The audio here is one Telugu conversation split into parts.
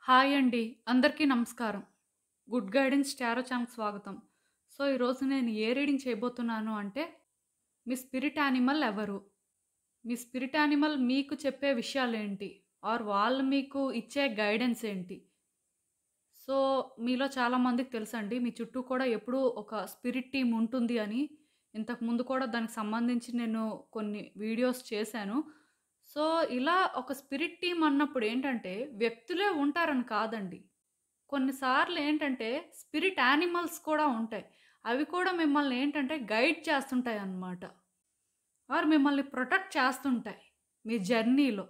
హాయ్ అండి. అందరికీ నమస్కారం. గుడ్ గైడెన్స్ టారో ఛానల్‌కి స్వాగతం. ఈరోజు నేను ఏ రీడింగ్ చేయబోతున్నాను అంటే, మీ స్పిరిట్ యానిమల్ ఎవరు? మీ స్పిరిట్ యానిమల్ మీకు చెప్పే విషయాలేంటి? ఆర్ వాళ్ళు మీకు ఇచ్చే గైడెన్స్ ఏంటి? సో, మీలో చాలామందికి తెలుసండి. మీ చుట్టూ కూడా ఎప్పుడూ ఒక స్పిరిట్ టీమ్ ఉంటుంది అని. ఇంతకుముందు కూడా దానికి సంబంధించి నేను కొన్ని వీడియోస్ చేశాను. సో, ఇలా ఒక స్పిరిట్ టీమ్ అన్నప్పుడు ఏంటంటే, వ్యక్తులే ఉంటారని కాదండి. కొన్నిసార్లు ఏంటంటే, స్పిరిట్ యానిమల్స్ కూడా ఉంటాయి. అవి కూడా మిమ్మల్ని ఏంటంటే, గైడ్ చేస్తుంటాయన్నమాట. ఆర్ మిమ్మల్ని ప్రొటెక్ట్ చేస్తుంటాయి మీ జర్నీలో.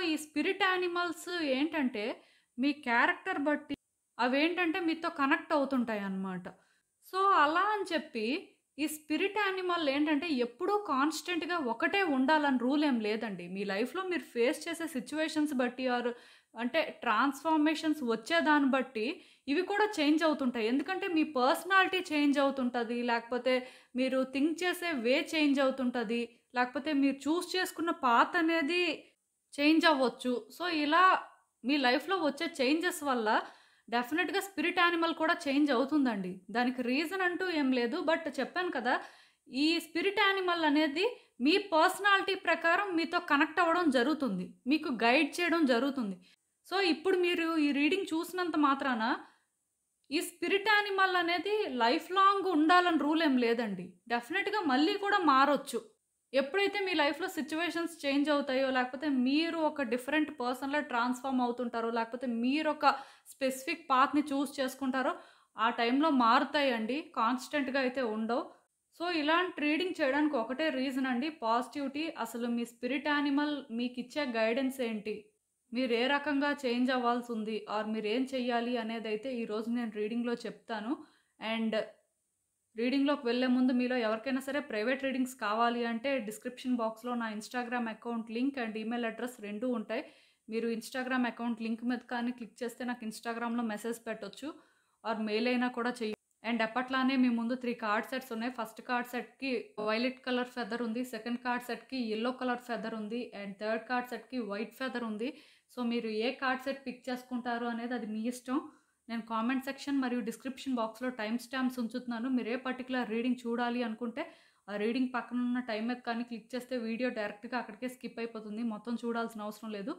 ఈ స్పిరిట్ యానిమల్స్ ఏంటంటే, మీ క్యారెక్టర్ బట్టి అవేంటంటే మీతో కనెక్ట్ అవుతుంటాయన్నమాట. అలా అని చెప్పి ఈ స్పిరిట్ యానిమల్ ఏంటంటే ఎప్పుడూ కాన్స్టెంట్‌గా ఒకటే ఉండాలని రూల్ ఏం లేదండి. మీ లైఫ్‌లో మీరు ఫేస్ చేసే సిట్యుయేషన్స్ బట్టి ఆర్ అంటే ట్రాన్స్‌ఫర్మేషన్స్ వచ్చేదాన్ని బట్టి ఇవి కూడా చేంజ్ అవుతుంటాయి. ఎందుకంటే మీ పర్సనాలిటీ చేంజ్ అవుతుంటది. లేకపోతే మీరు థింక్ చేసే వే చేంజ్ అవుతుంటది. లేకపోతే మీరు చూజ్ చేసుకున్న పాత్ అనేది చేంజ్ అవ్వచ్చు. ఇలా మీ లైఫ్‌లో వచ్చే చేంజెస్ వల్ల డెఫినిట్‌గా స్పిరిట్ యానిమల్ కూడా చేంజ్ అవుతుందండి. దానికి రీజన్ అంటూ ఏం లేదు. బట్ చెప్పాను కదా! ఈ స్పిరిట్ యానిమల్ అనేది మీ పర్సనాలిటీ ప్రకారం మీతో కనెక్ట్ అవ్వడం జరుగుతుంది. మీకు గైడ్ చేయడం జరుగుతుంది. ఇప్పుడు మీరు ఈ రీడింగ్ చూసినంత మాత్రాన ఈ స్పిరిట్ యానిమల్ అనేది లైఫ్ లాంగ్ ఉండాలని రూల్ ఏం లేదండి. డెఫినిట్‌గా మళ్ళీ కూడా మారొచ్చు. ఎప్పుడైతే మీ లైఫ్‌లో సిట్యుయేషన్స్ చేంజ్ అవుతాయో, లేకపోతే మీరు ఒక డిఫరెంట్ పర్సన్‌లా ట్రాన్స్‌ఫార్మ్ అవుతుంటారో, లేకపోతే మీరొక స్పెసిఫిక్ పాత్‌ని చూజ్ చేసుకుంటారో, ఆ టైంలో మారుతాయండి. కాన్స్టెంట్‌గా అయితే ఉండవు. ఇలాంటి రీడింగ్ చేయడానికి ఒకటే రీజన్ అండి పాజిటివిటీ. అసలు మీ స్పిరిట్ యానిమల్ మీకిచ్చే గైడెన్స్ ఏంటి? మీరు ఏ రకంగా చేంజ్ అవ్వాల్సుంది ఆర్ మీరేం చెయ్యాలి అనేదైతే ఈరోజు నేను రీడింగ్‌లో చెప్తాను. అండ్ రీడింగ్‌లోకి వెళ్ళే ముందు మీలో ఎవరికైనా సరే ప్రైవేట్ రీడింగ్స్ కావాలి అంటే డిస్క్రిప్షన్ బాక్స్‌లో నా Instagram account link and email address 2 ఉంటాయి. మీరు ఇన్‌స్టాగ్రామ్ అకౌంట్ లింక్ మీద కానీ క్లిక్ చేస్తే నాకు ఇన్‌స్టాగ్రామ్‌లో మెసేజ్ పెట్టొచ్చు. ఆర్ మెయిల్ అయినా కూడా అండ్ ఎప్పట్లానే మీ ముందు 3 కార్డ్ సెట్స్ ఉన్నాయి. ఫస్ట్ కార్డ్ సెట్‌కి వైలెట్ కలర్ ఫెదర్ ఉంది. సెకండ్ కార్డ్ సెట్‌కి యెల్లో కలర్ ఫెదర్ ఉంది. అండ్ థర్డ్ కార్డ్ సెట్‌కి వైట్ ఫెదర్ ఉంది. మీరు ఏ కార్డ్ సెట్ పిక్ చేసుకుంటారు అనేది అది మీ ఇష్టం. నేను కామెంట్ సెక్షన్ మరియు డిస్క్రిప్షన్ బాక్స్‌లో టైమ్ స్టాంప్స్ ఉంచుతున్నాను. మీరు ఏ పర్టిక్యులర్ రీడింగ్ చూడాలి అనుకుంటే, ఆ రీడింగ్ పక్కన ఉన్న టైమ్ మీద కానీ క్లిక్ చేస్తే వీడియో డైరెక్ట్‌గా అక్కడికే స్కిప్ అయిపోతుంది. మొత్తం చూడాల్సిన అవసరం లేదు.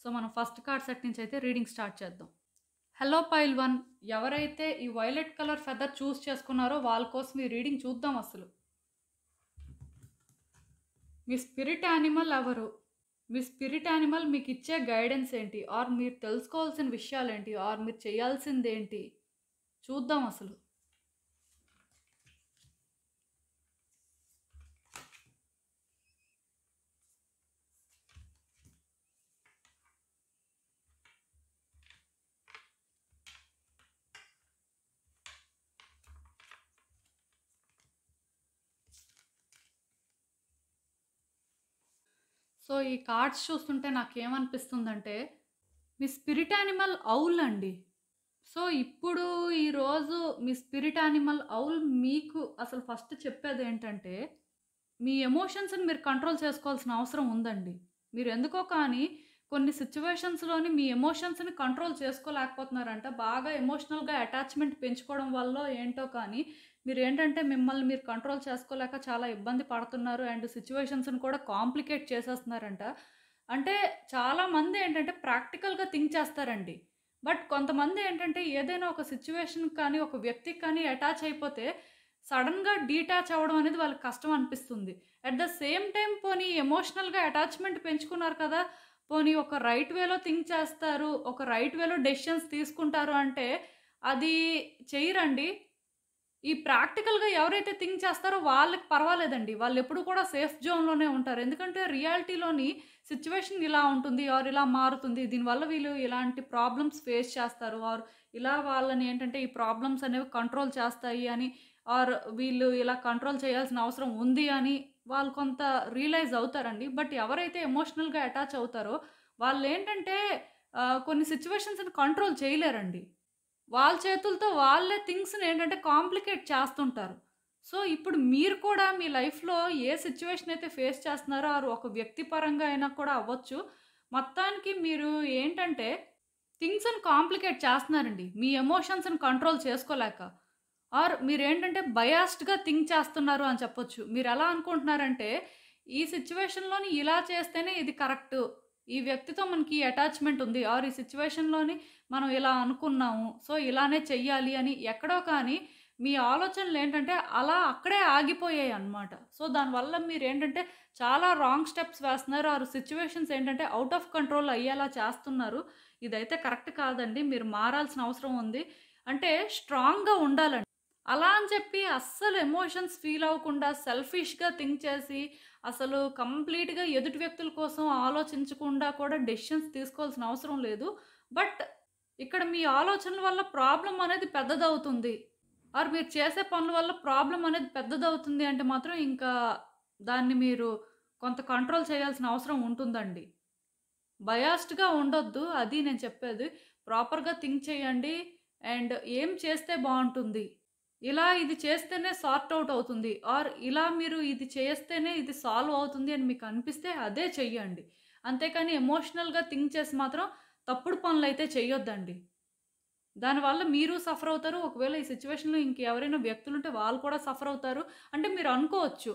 మనం ఫస్ట్ కార్డ్ సెట్ నుంచి అయితే రీడింగ్ స్టార్ట్ చేద్దాం. హలో పైల్ 1 ఎవరైతే ఈ వైలెట్ కలర్ ఫెదర్ చూస్ చేసుకున్నారో వాళ్ళ కోసం ఈ రీడింగ్ చూద్దాం అసలు. మీ స్పిరిట్ యానిమల్ ఎవరు? మీ స్పిరిట్ యానిమల్ మీకిచ్చే గైడెన్స్ ఏంటి? ఆర్ మీరు తెలుసుకోవాల్సిన విషయాలేంటి? ఆర్ మీరు చేయాల్సిందేంటి? చూద్దాం అసలు. ఈ కార్డ్స్ చూస్తుంటే నాకేమనిపిస్తుందంటే, మీ స్పిరిట్ యానిమల్ ఔల్ అండి. ఇప్పుడు ఈరోజు మీ స్పిరిట్ యానిమల్ ఔల్ మీకు అసలు ఫస్ట్ చెప్పేదేంటంటే, మీ ఎమోషన్స్‌ని మీరు కంట్రోల్ చేసుకోవాల్సిన అవసరం ఉందండి. మీరెందుకో కానీ కొన్ని సిట్యుయేషన్స్‌లోని మీ ఎమోషన్స్‌ని కంట్రోల్ చేసుకోలేకపోతున్నారంట. బాగా ఎమోషనల్‌గా అటాచ్‌మెంట్ పెంచుకోవడం వల్లో ఏంటో కానీ మీరేంటంటే మిమ్మల్ని మీరు కంట్రోల్ చేసుకోలేక చాలా ఇబ్బంది పడుతున్నారు. అండ్ సిట్యుయేషన్స్‌ని కూడా కాంప్లికేట్ చేసేస్తున్నారంట. అంటే చాలామంది ఏంటంటే ప్రాక్టికల్‌గా థింక్ చేస్తారండి. బట్ కొంతమంది ఏంటంటే ఏదైనా ఒక సిట్యుయేషన్‌కి కానీ, ఒక వ్యక్తికి కానీ అటాచ్ అయిపోతే సడెన్‌గా డీటాచ్ అవ్వడం అనేది వాళ్ళకి కష్టం అనిపిస్తుంది. అట్ ద సేమ్ టైమ్ పోనీ ఎమోషనల్‌గా అటాచ్‌మెంట్ పెంచుకున్నారు కదా! పోనీ ఒక రైట్ వేలో థింక్ చేస్తారు. ఒక రైట్ వేలో డెసిషన్స్ తీసుకుంటారు అంటే అది చెయ్యరండి. ఈ ప్రాక్టికల్‌గా ఎవరైతే థింక్ చేస్తారో వాళ్ళకి పర్వాలేదండి. వాళ్ళెప్పుడు కూడా సేఫ్ జోన్‌లోనే ఉంటారు. ఎందుకంటే రియాలిటీలోని సిట్యుయేషన్ ఇలా ఉంటుంది ఆర్ ఇలా మారుతుంది. దీనివల్ల వీళ్ళు ఇలాంటి ప్రాబ్లమ్స్ ఫేస్ చేస్తారు. ఆర్ ఇలా వాళ్ళని ఏంటంటే ఈ ప్రాబ్లమ్స్ అనేవి కంట్రోల్ చేస్తాయి అని ఆర్ వీళ్ళు ఇలా కంట్రోల్ చేయాల్సిన అవసరం ఉంది అని వాళ్ళు కొంత రియలైజ్ అవుతారండి. బట్ ఎవరైతే ఎమోషనల్‌గా అటాచ్ అవుతారో వాళ్ళేంటంటే కొన్ని సిట్యుయేషన్స్‌ని కంట్రోల్ చేయలేరండి. వాళ్ళ చేతులతో వాళ్ళే థింగ్స్‌ని ఏంటంటే కాంప్లికేట్ చేస్తుంటారు. ఇప్పుడు మీరు కూడా మీ లైఫ్‌లో ఏ సిట్యుయేషన్ అయితే ఫేస్ చేస్తున్నారో ఆర్ ఒక వ్యక్తి పరంగా అయినా కూడా అవ్వచ్చు. మొత్తానికి మీరు ఏంటంటే థింగ్స్‌ని కాంప్లికేట్ చేస్తున్నారండి. మీ ఎమోషన్స్‌ని కంట్రోల్ చేసుకోలేక. ఆర్ మీరేంటంటే బయాస్డ్‌గా థింక్ చేస్తున్నారు అని చెప్పొచ్చు. మీరెలా అనుకుంటున్నారంటే, ఈ సిట్యుయేషన్‌లోని ఇలా చేస్తేనే ఇది కరెక్టు. ఈ వ్యక్తితో మనకి అటాచ్‌మెంట్ ఉంది. ఆర్ ఈ సిట్యుయేషన్‌లోని మనం ఇలా అనుకున్నాము. సో, ఇలానే చెయ్యాలి అని ఎక్కడో కానీ మీ ఆలోచనలేంటంటే అలా అక్కడే ఆగిపోయాయన్నమాట. సో, దానివల్ల మీరేంటంటే చాలా రాంగ్ స్టెప్స్ వేస్తున్నారు. ఆర్ సిట్యుయేషన్స్ ఏంటంటే ఔట్ ఆఫ్ కంట్రోల్ అయ్యేలా చేస్తున్నారు. ఇదైతే కరెక్ట్ కాదండి. మీరు మారాల్సిన అవసరం ఉంది. అంటే స్ట్రాంగ్‌గా ఉండాలండి. అలా అని చెప్పి అస్సలు ఎమోషన్స్ ఫీల్ అవ్వకుండా సెల్ఫిష్‌గా థింక్ చేసి, అసలు కంప్లీట్‌గా ఎదుటి వ్యక్తుల కోసం ఆలోచించకుండా కూడా డెసిషన్స్ తీసుకోవాల్సిన అవసరం లేదు. బట్ ఇక్కడ మీ ఆలోచనల వల్ల ప్రాబ్లమ్ అనేది పెద్దదవుతుంది. ఆర్ మీరు చేసే పనుల వల్ల ప్రాబ్లమ్ అనేది పెద్దదవుతుంది అంటే మాత్రం ఇంకా దాన్ని మీరు కొంత కంట్రోల్ చేయాల్సిన అవసరం ఉంటుందండి. బయాస్డ్‌గా ఉండొద్దు. అది నేను చెప్పేది. ప్రాపర్‌గా థింక్ చేయండి. అండ్ ఏం చేస్తే బావుంటుంది? ఇలా ఇది చేస్తేనే సార్ట్ ఔట్ అవుతుంది. ఆర్ ఇలా మీరు ఇది చేస్తేనే ఇది సాల్వ్ అవుతుంది అని మీకు అనిపిస్తే అదే చెయ్యండి. అంతేకాని ఎమోషనల్‌గా థింక్ చేసి మాత్రం తప్పుడు పనులైతే చెయ్యొద్దండి. దానివల్ల మీరు సఫర్ అవుతారు. ఒకవేళ ఈ సిట్యుయేషన్‌లో ఇంకెవరైనా వ్యక్తులుంటే వాళ్ళు కూడా సఫర్ అవుతారు. అంటే మీరు అనుకోవచ్చు.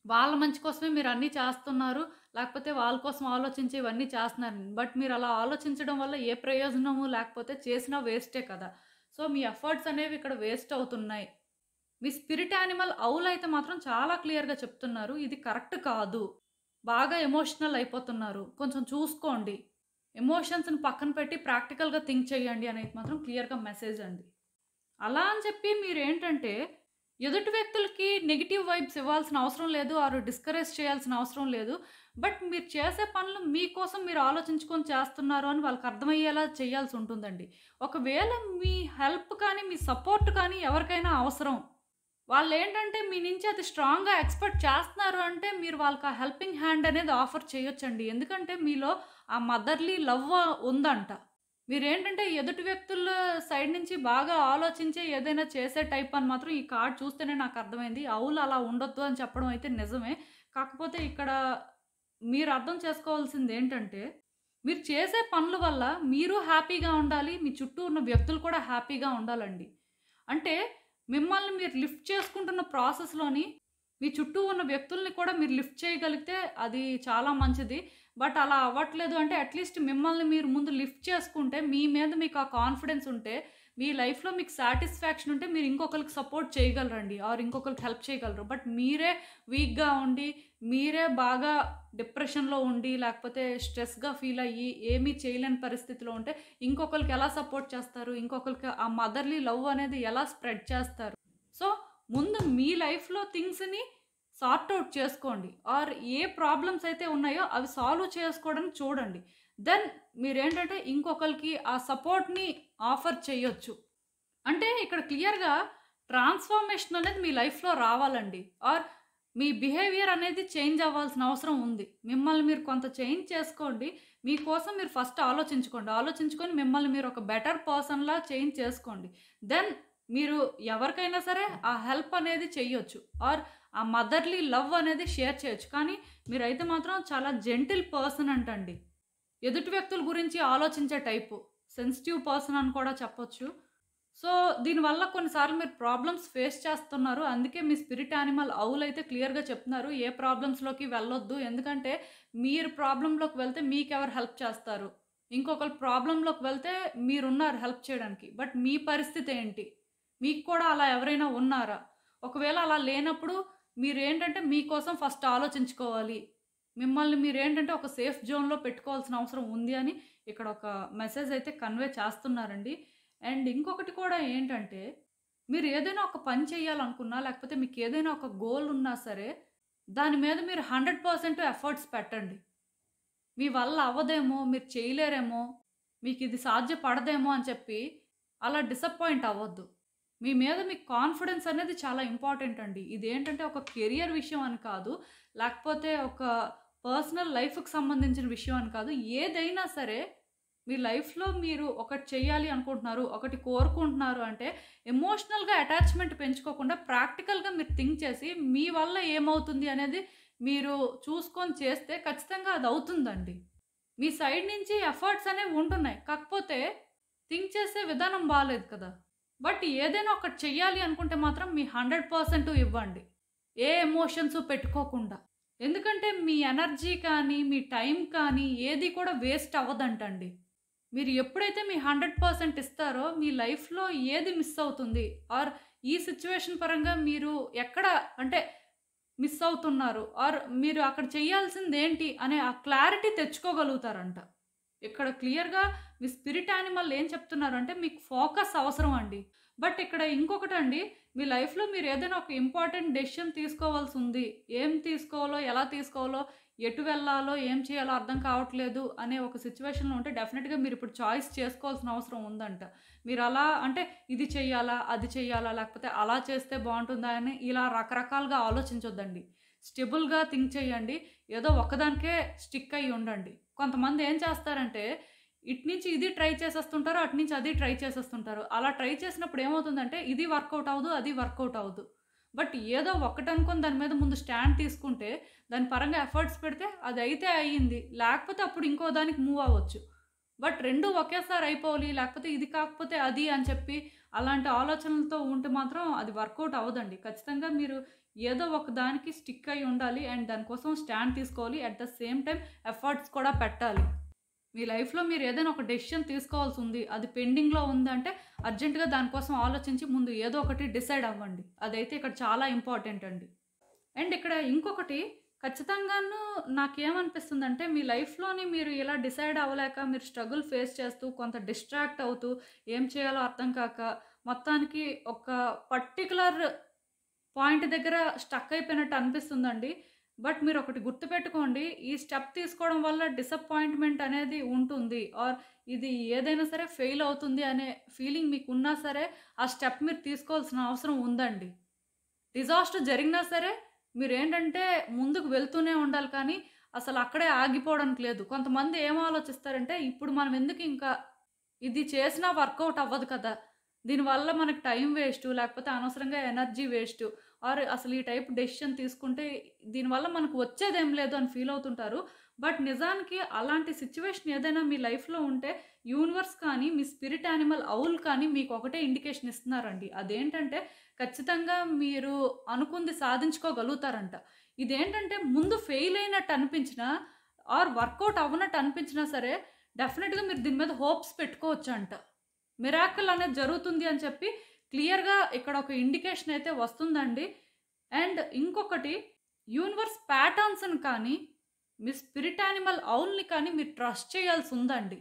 వాళ్ళ మంచి కోసమే మీరు అన్నీ చేస్తున్నారు. లేకపోతే వాళ్ళ కోసం ఆలోచించి ఇవన్నీ చేస్తున్నారని. బట్ మీరు అలా ఆలోచించడం వల్ల ఏ ప్రయోజనము లేకపోతే చేసినా వేస్టే కదా! సో, మీ ఎఫర్ట్స్ అనేవి ఇక్కడ వేస్ట్ అవుతున్నాయి. మీ స్పిరిట్ యానిమల్ ఔల్ అయితే మాత్రం చాలా క్లియర్‌గా చెప్తున్నారు. ఇది కరెక్ట్ కాదు. బాగా ఎమోషనల్ అయిపోతున్నారు. కొంచెం చూసుకోండి. ఎమోషన్స్‌ని పక్కన పెట్టి ప్రాక్టికల్‌గా థింక్ చేయండి అనేది మాత్రం క్లియర్‌గా మెసేజ్ అండి. అలా అని చెప్పి మీరేంటంటే, ఎదుటి వ్యక్తులకి నెగెటివ్ వైబ్స్ ఇవ్వాల్సిన అవసరం లేదు. ఆర్ డిస్కరేజ్ చేయాల్సిన అవసరం లేదు. బట్ మీరు చేసే పనులు మీకోసం మీరు ఆలోచించుకొని చేస్తున్నారు అని వాళ్ళకి అర్థమయ్యేలా చేయాల్సి ఉంటుందండి. ఒకవేళ మీ హెల్ప్ కానీ, మీ సపోర్ట్ కానీ ఎవరికైనా అవసరం. వాళ్ళేంటంటే మీ నుంచి అది స్ట్రాంగ్‌గా ఎక్స్‌పెక్ట్ చేస్తున్నారు అంటే, మీరు వాళ్ళకి ఆ హెల్పింగ్ హ్యాండ్ అనేది ఆఫర్ చేయొచ్చండి. ఎందుకంటే మీలో ఆ మదర్‌లీ లవ్ ఉందంట. మీరేంటంటే ఎదుటి వ్యక్తుల సైడ్ నుంచి బాగా ఆలోచించి ఏదైనా చేసే టైప్ అని మాత్రం ఈ కార్డ్ చూస్తేనే నాకు అర్థమైంది. అవులు అలా ఉండొద్దు అని చెప్పడం అయితే నిజమే. కాకపోతే ఇక్కడ మీరు అర్థం చేసుకోవాల్సిందేంటంటే, మీరు చేసే పనుల వల్ల మీరు హ్యాపీగా ఉండాలి. మీ చుట్టూ ఉన్న వ్యక్తులు కూడా హ్యాపీగా ఉండాలండి. అంటే మిమ్మల్ని మీరు లిఫ్ట్ చేసుకుంటున్న ప్రాసెస్‌లోని మీ చుట్టూ ఉన్న వ్యక్తుల్ని కూడా మీరు లిఫ్ట్ చేయగలిగితే అది చాలా మంచిది. బట్ అలా అవ్వట్లేదు అంటే అట్‌లీస్ట్ మిమ్మల్ని మీరు ముందు లిఫ్ట్ చేసుకుంటే, మీ మీద మీకు ఆ కాన్ఫిడెన్స్ ఉంటే, మీ లైఫ్‌లో మీకు సాటిస్ఫాక్షన్ ఉంటే మీరు ఇంకొకళ్ళకి సపోర్ట్ చేయగలరండి. ఆర్ ఇంకొకళ్ళకి హెల్ప్ చేయగలరు. బట్ మీరే వీక్‌గా ఉండి, మీరే బాగా డిప్రెషన్‌లో ఉండి, లేకపోతే స్ట్రెస్‌గా ఫీల్ అయ్యి, ఏమీ చేయలేని పరిస్థితిలో ఉంటే ఇంకొకళ్ళకి ఎలా సపోర్ట్ చేస్తారు? ఇంకొకళ్ళకి ఆ మదర్‌లీ లవ్ అనేది ఎలా స్ప్రెడ్ చేస్తారు? సో, ముందు మీ లైఫ్‌లో థింగ్స్‌ని సార్ట్ ఔట్ చేసుకోండి. ఆర్ ఏ ప్రాబ్లమ్స్ అయితే ఉన్నాయో అవి సాల్వ్ చేసుకోవడానికి చూడండి. దెన్ మీరేంటంటే ఇంకొకళ్ళకి ఆ సపోర్ట్‌ని ఆఫర్ చేయొచ్చు. అంటే ఇక్కడ క్లియర్‌గా ట్రాన్స్‌ఫర్మేషన్ అనేది మీ లైఫ్‌లో రావాలండి. ఆర్ మీ బిహేవియర్ అనేది చేంజ్ అవ్వాల్సిన అవసరం ఉంది. మిమ్మల్ని మీరు కొంత చేంజ్ చేసుకోండి. మీకోసం మీరు ఫస్ట్ ఆలోచించుకోండి. ఆలోచించుకొని మిమ్మల్ని మీరు ఒక బెటర్ పర్సన్‌లా చేంజ్ చేసుకోండి. దెన్ మీరు ఎవరికైనా సరే ఆ హెల్ప్ అనేది చెయ్యొచ్చు. ఆర్ ఆ మదర్‌లీ లవ్ అనేది షేర్ చేయొచ్చు. కానీ మీరైతే మాత్రం చాలా జెంటిల్ పర్సన్ అంటండి. ఎదుటి వ్యక్తుల గురించి ఆలోచించే టైపు. సెన్సిటివ్ పర్సన్ అని కూడా చెప్పొచ్చు. సో, దీనివల్ల కొన్నిసార్లు మీరు ప్రాబ్లమ్స్ ఫేస్ చేస్తున్నారు. అందుకే మీ స్పిరిట్ యానిమల్ ఔల్ అయితే క్లియర్‌గా చెప్తున్నారు. ఏ ప్రాబ్లమ్స్‌లోకి వెళ్ళొద్దు. ఎందుకంటే మీరు ప్రాబ్లమ్‌లోకి వెళ్తే మీకెవరు హెల్ప్ చేస్తారు? ఇంకొకళ్ళు ప్రాబ్లమ్‌లోకి వెళ్తే మీరున్నారు హెల్ప్ చేయడానికి. బట్ మీ పరిస్థితి ఏంటి? మీకు కూడా అలా ఎవరైనా ఉన్నారా? ఒకవేళ అలా లేనప్పుడు మీరేంటంటే మీకోసం ఫస్ట్ ఆలోచించుకోవాలి. మిమ్మల్ని మీరేంటంటే ఒక సేఫ్ జోన్‌లో పెట్టుకోవాల్సిన అవసరం ఉంది అని ఇక్కడ ఒక మెసేజ్ అయితే కన్వే చేస్తున్నారండి. అండ్ ఇంకొకటి కూడా ఏంటంటే, మీరు ఏదైనా ఒక పని చేయాలనుకున్నా, లేకపోతే మీకేదైనా ఒక గోల్ ఉన్నా సరే, దాని మీద మీరు 100% ఎఫర్ట్స్ పెట్టండి. మీ వల్ల అవ్వదేమో, మీరు చేయలేరేమో, మీకిది సాధ్యపడదేమో అని చెప్పి అలా డిసప్పాయింట్ అవ్వద్దు. మీ మీద మీకు కాన్ఫిడెన్స్ అనేది చాలా ఇంపార్టెంట్ అండి. ఇదేంటంటే ఒక కెరియర్ విషయం అని కాదు, లేకపోతే ఒక పర్సనల్ లైఫ్‌కి సంబంధించిన విషయం అని కాదు. ఏదైనా సరే మీ లైఫ్‌లో మీరు ఒకటి చేయాలి అనుకుంటున్నారు, ఒకటి కోరుకుంటున్నారు అంటే ఎమోషనల్‌గా అటాచ్‌మెంట్ పెంచుకోకుండా ప్రాక్టికల్‌గా మీరు థింక్ చేసి మీ వల్ల ఏమవుతుంది అనేది మీరు చూసుకొని చేస్తే ఖచ్చితంగా అది అవుతుందండి. మీ సైడ్ నుంచి ఎఫర్ట్స్ అనేవి ఉంటున్నాయి. కాకపోతే థింక్ చేసే విధానం బాలేదు కదా! బట్ ఏదైనా ఒకటి చెయ్యాలి అనుకుంటే మాత్రం మీ 100% ఇవ్వండి. ఏ ఎమోషన్స్ పెట్టుకోకుండా. ఎందుకంటే మీ ఎనర్జీ కానీ, మీ టైం కానీ ఏది కూడా వేస్ట్ అవ్వదంటండి. మీరు ఎప్పుడైతే మీ 100% ఇస్తారో మీ లైఫ్‌లో ఏది మిస్ అవుతుంది? ఆర్ ఈ సిట్యుయేషన్ పరంగా మీరు ఎక్కడ అంటే మిస్ అవుతున్నారు? ఆర్ మీరు అక్కడ చేయాల్సిందేంటి అనే ఆ క్లారిటీ తెచ్చుకోగలుగుతారంట. ఇక్కడ క్లియర్‌గా మీ స్పిరిట్ యానిమల్ ఏం చెప్తున్నారంటే మీకు ఫోకస్ అవసరం అండి. బట్ ఇక్కడ ఇంకొకటండి, మీ లైఫ్‌లో మీరు ఏదైనా ఒక ఇంపార్టెంట్ డెసిషన్ తీసుకోవాల్సుంది. ఏం తీసుకోవాలో, ఎలా తీసుకోవాలో, ఎటు వెళ్ళాలో, ఏం చేయాలో అర్థం కావట్లేదు అనే ఒక సిట్యుయేషన్‌లో ఉంటే డెఫినిట్‌గా మీరిప్పుడు చాయిస్ చేసుకోవాల్సిన అవసరం ఉందంట. మీరలా అంటే ఇది చెయ్యాలా? అది చెయ్యాలా? లేకపోతే అలా చేస్తే బావుంటుందా? అని ఇలా రకరకాలుగా ఆలోచించొద్దండి. స్టెబుల్‌గా థింక్ చేయండి. ఏదో ఒక్కదానికే స్టిక్ అయ్యి ఉండండి. కొంతమంది ఏం చేస్తారంటే ఇటునుంచి ఇది ట్రై చేసేస్తుంటారు. అటునుంచి అది ట్రై చేసేస్తుంటారు. అలా ట్రై చేసినప్పుడు ఏమవుతుందంటే ఇది వర్కౌట్ అవ్వదు. అది వర్కౌట్ అవ్వదు. బట్ ఏదో ఒకటనుకోని దాని మీద ముందు స్టాండ్ తీసుకుంటే దాని పరంగా ఎఫర్ట్స్ పెడితే అదైతే అయ్యింది. లేకపోతే అప్పుడు ఇంకో దానికి మూవ్ అవ్వచ్చు. బట్ 2 ఒకేసారి అయిపోవాలి. లేకపోతే ఇది కాకపోతే అది అని చెప్పి అలాంటి ఆలోచనలతో ఉంటే మాత్రం అది వర్కౌట్ అవ్వదండి. ఖచ్చితంగా మీరు ఏదో ఒక దానికి స్టిక్ అయ్యి ఉండాలి. అండ్ దానికోసం స్టాండ్ తీసుకోవాలి. At the same time efforts కూడా పెట్టాలి. మీ లైఫ్‌లో మీరు ఏదైనా ఒక డెసిషన్ తీసుకోవాల్సుంది. అది పెండింగ్‌లో ఉందంటే అర్జెంట్‌గా దానికోసం ఆలోచించి ముందు ఏదో ఒకటి డిసైడ్ అవ్వండి. అదైతే ఇక్కడ చాలా ఇంపార్టెంట్ అండి. అండ్ ఇక్కడ ఇంకొకటి ఖచ్చితంగాను నాకేమనిపిస్తుందంటే మీ లైఫ్‌లోని మీరు ఇలా డిసైడ్ అవ్వలేక మీరు స్ట్రగుల్ ఫేస్ చేస్తూ కొంత డిస్ట్రాక్ట్ అవుతూ ఏం చేయాలో అర్థం కాక మొత్తానికి ఒక పర్టిక్యులర్ పాయింట్ దగ్గర స్టక్ అయిపోయినట్టు అనిపిస్తుందండి. బట్ మీరొకటి గుర్తుపెట్టుకోండి. ఈ స్టెప్ తీసుకోవడం వల్ల డిసప్పాయింట్‌మెంట్ అనేది ఉంటుంది. ఆర్ ఇది ఏదైనా సరే ఫెయిల్ అవుతుంది అనే ఫీలింగ్ మీకున్నా సరే, ఆ స్టెప్ మీరు తీసుకోవాల్సిన అవసరం ఉందండి. డిజాస్టర్ జరిగినా సరే మీరేంటంటే ముందుకు వెళ్తూనే ఉండాలి కానీ, అసలక్కడే ఆగిపోవడానికి లేదు. కొంతమంది ఏం ఆలోచిస్తారంటే, ఇప్పుడు మనం ఎందుకు ఇంకా ఇది చేసినా వర్కౌట్ అవ్వదు కదా! దీనివల్ల మనకు టైం వేస్టు, లేకపోతే అనవసరంగా ఎనర్జీ వేస్టు. ఆర్ అసలు ఈ టైప్ డెసిషన్ తీసుకుంటే దీనివల్ల మనకు వచ్చేదేం లేదు అని ఫీల్ అవుతుంటారు. బట్ నిజానికి అలాంటి సిట్యుయేషన్ ఏదైనా మీ లైఫ్‌లో ఉంటే యూనివర్స్ కానీ, మీ స్పిరిట్ యానిమల్ ఔల్ కానీ మీకు ఒకటే ఇండికేషన్ ఇస్తున్నారండి. అదేంటంటే ఖచ్చితంగా మీరు అనుకుంది సాధించుకోగలుగుతారంట. ఇదేంటంటే ముందు ఫెయిల్ అయినట్టు అనిపించినా ఆర్ వర్కౌట్ అవ్వనట్టు అనిపించినా సరే డెఫినిట్‌గా మీరు దీని మీద హోప్స్ పెట్టుకోవచ్చంట. మిరాకిల్ అనేది జరుగుతుంది అని చెప్పి క్లియర్‌గా ఇక్కడ ఒక ఇండికేషన్ అయితే వస్తుందండి. అండ్ ఇంకొకటి యూనివర్స్ ప్యాటర్న్స్‌ని కానీ, మీ స్పిరిట్ యానిమల్ ఔల్‌ని కానీ మీరు ట్రస్ట్ చేయాల్సుందండి.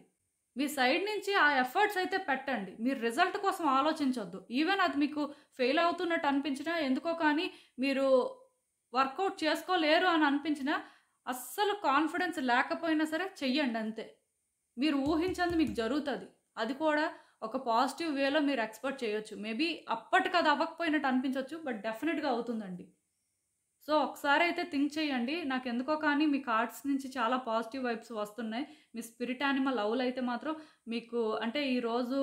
మీ సైడ్ నుంచి ఆ ఎఫర్ట్స్ అయితే పెట్టండి. మీరు రిజల్ట్ కోసం ఆలోచించొద్దు. ఈవెన్ అది మీకు ఫెయిల్ అవుతున్నట్టు అనిపించినా, ఎందుకో కానీ మీరు వర్కౌట్ చేసుకోలేరు అని అనిపించినా, అస్సలు కాన్ఫిడెన్స్ లేకపోయినా సరే చెయ్యండి అంతే. మీరు ఊహించంది మీకు జరుగుతది. అది కూడా ఒక పాజిటివ్ వేలో మీరు ఎక్స్‌పెక్ట్ చేయొచ్చు. మేబీ అప్పటికి అది అవ్వకపోయినట్టు అనిపించొచ్చు. బట్ డెఫినిట్‌గా అవుతుందండి. సో, ఒకసారయితే థింక్ చేయండి. నాకెందుకో కానీ మీ కార్డ్స్ నుంచి చాలా పాజిటివ్ వైబ్స్ వస్తున్నాయి. మీ స్పిరిట్ యానిమల్ ఔల్ అయితే మాత్రం మీకు అంటే ఈరోజు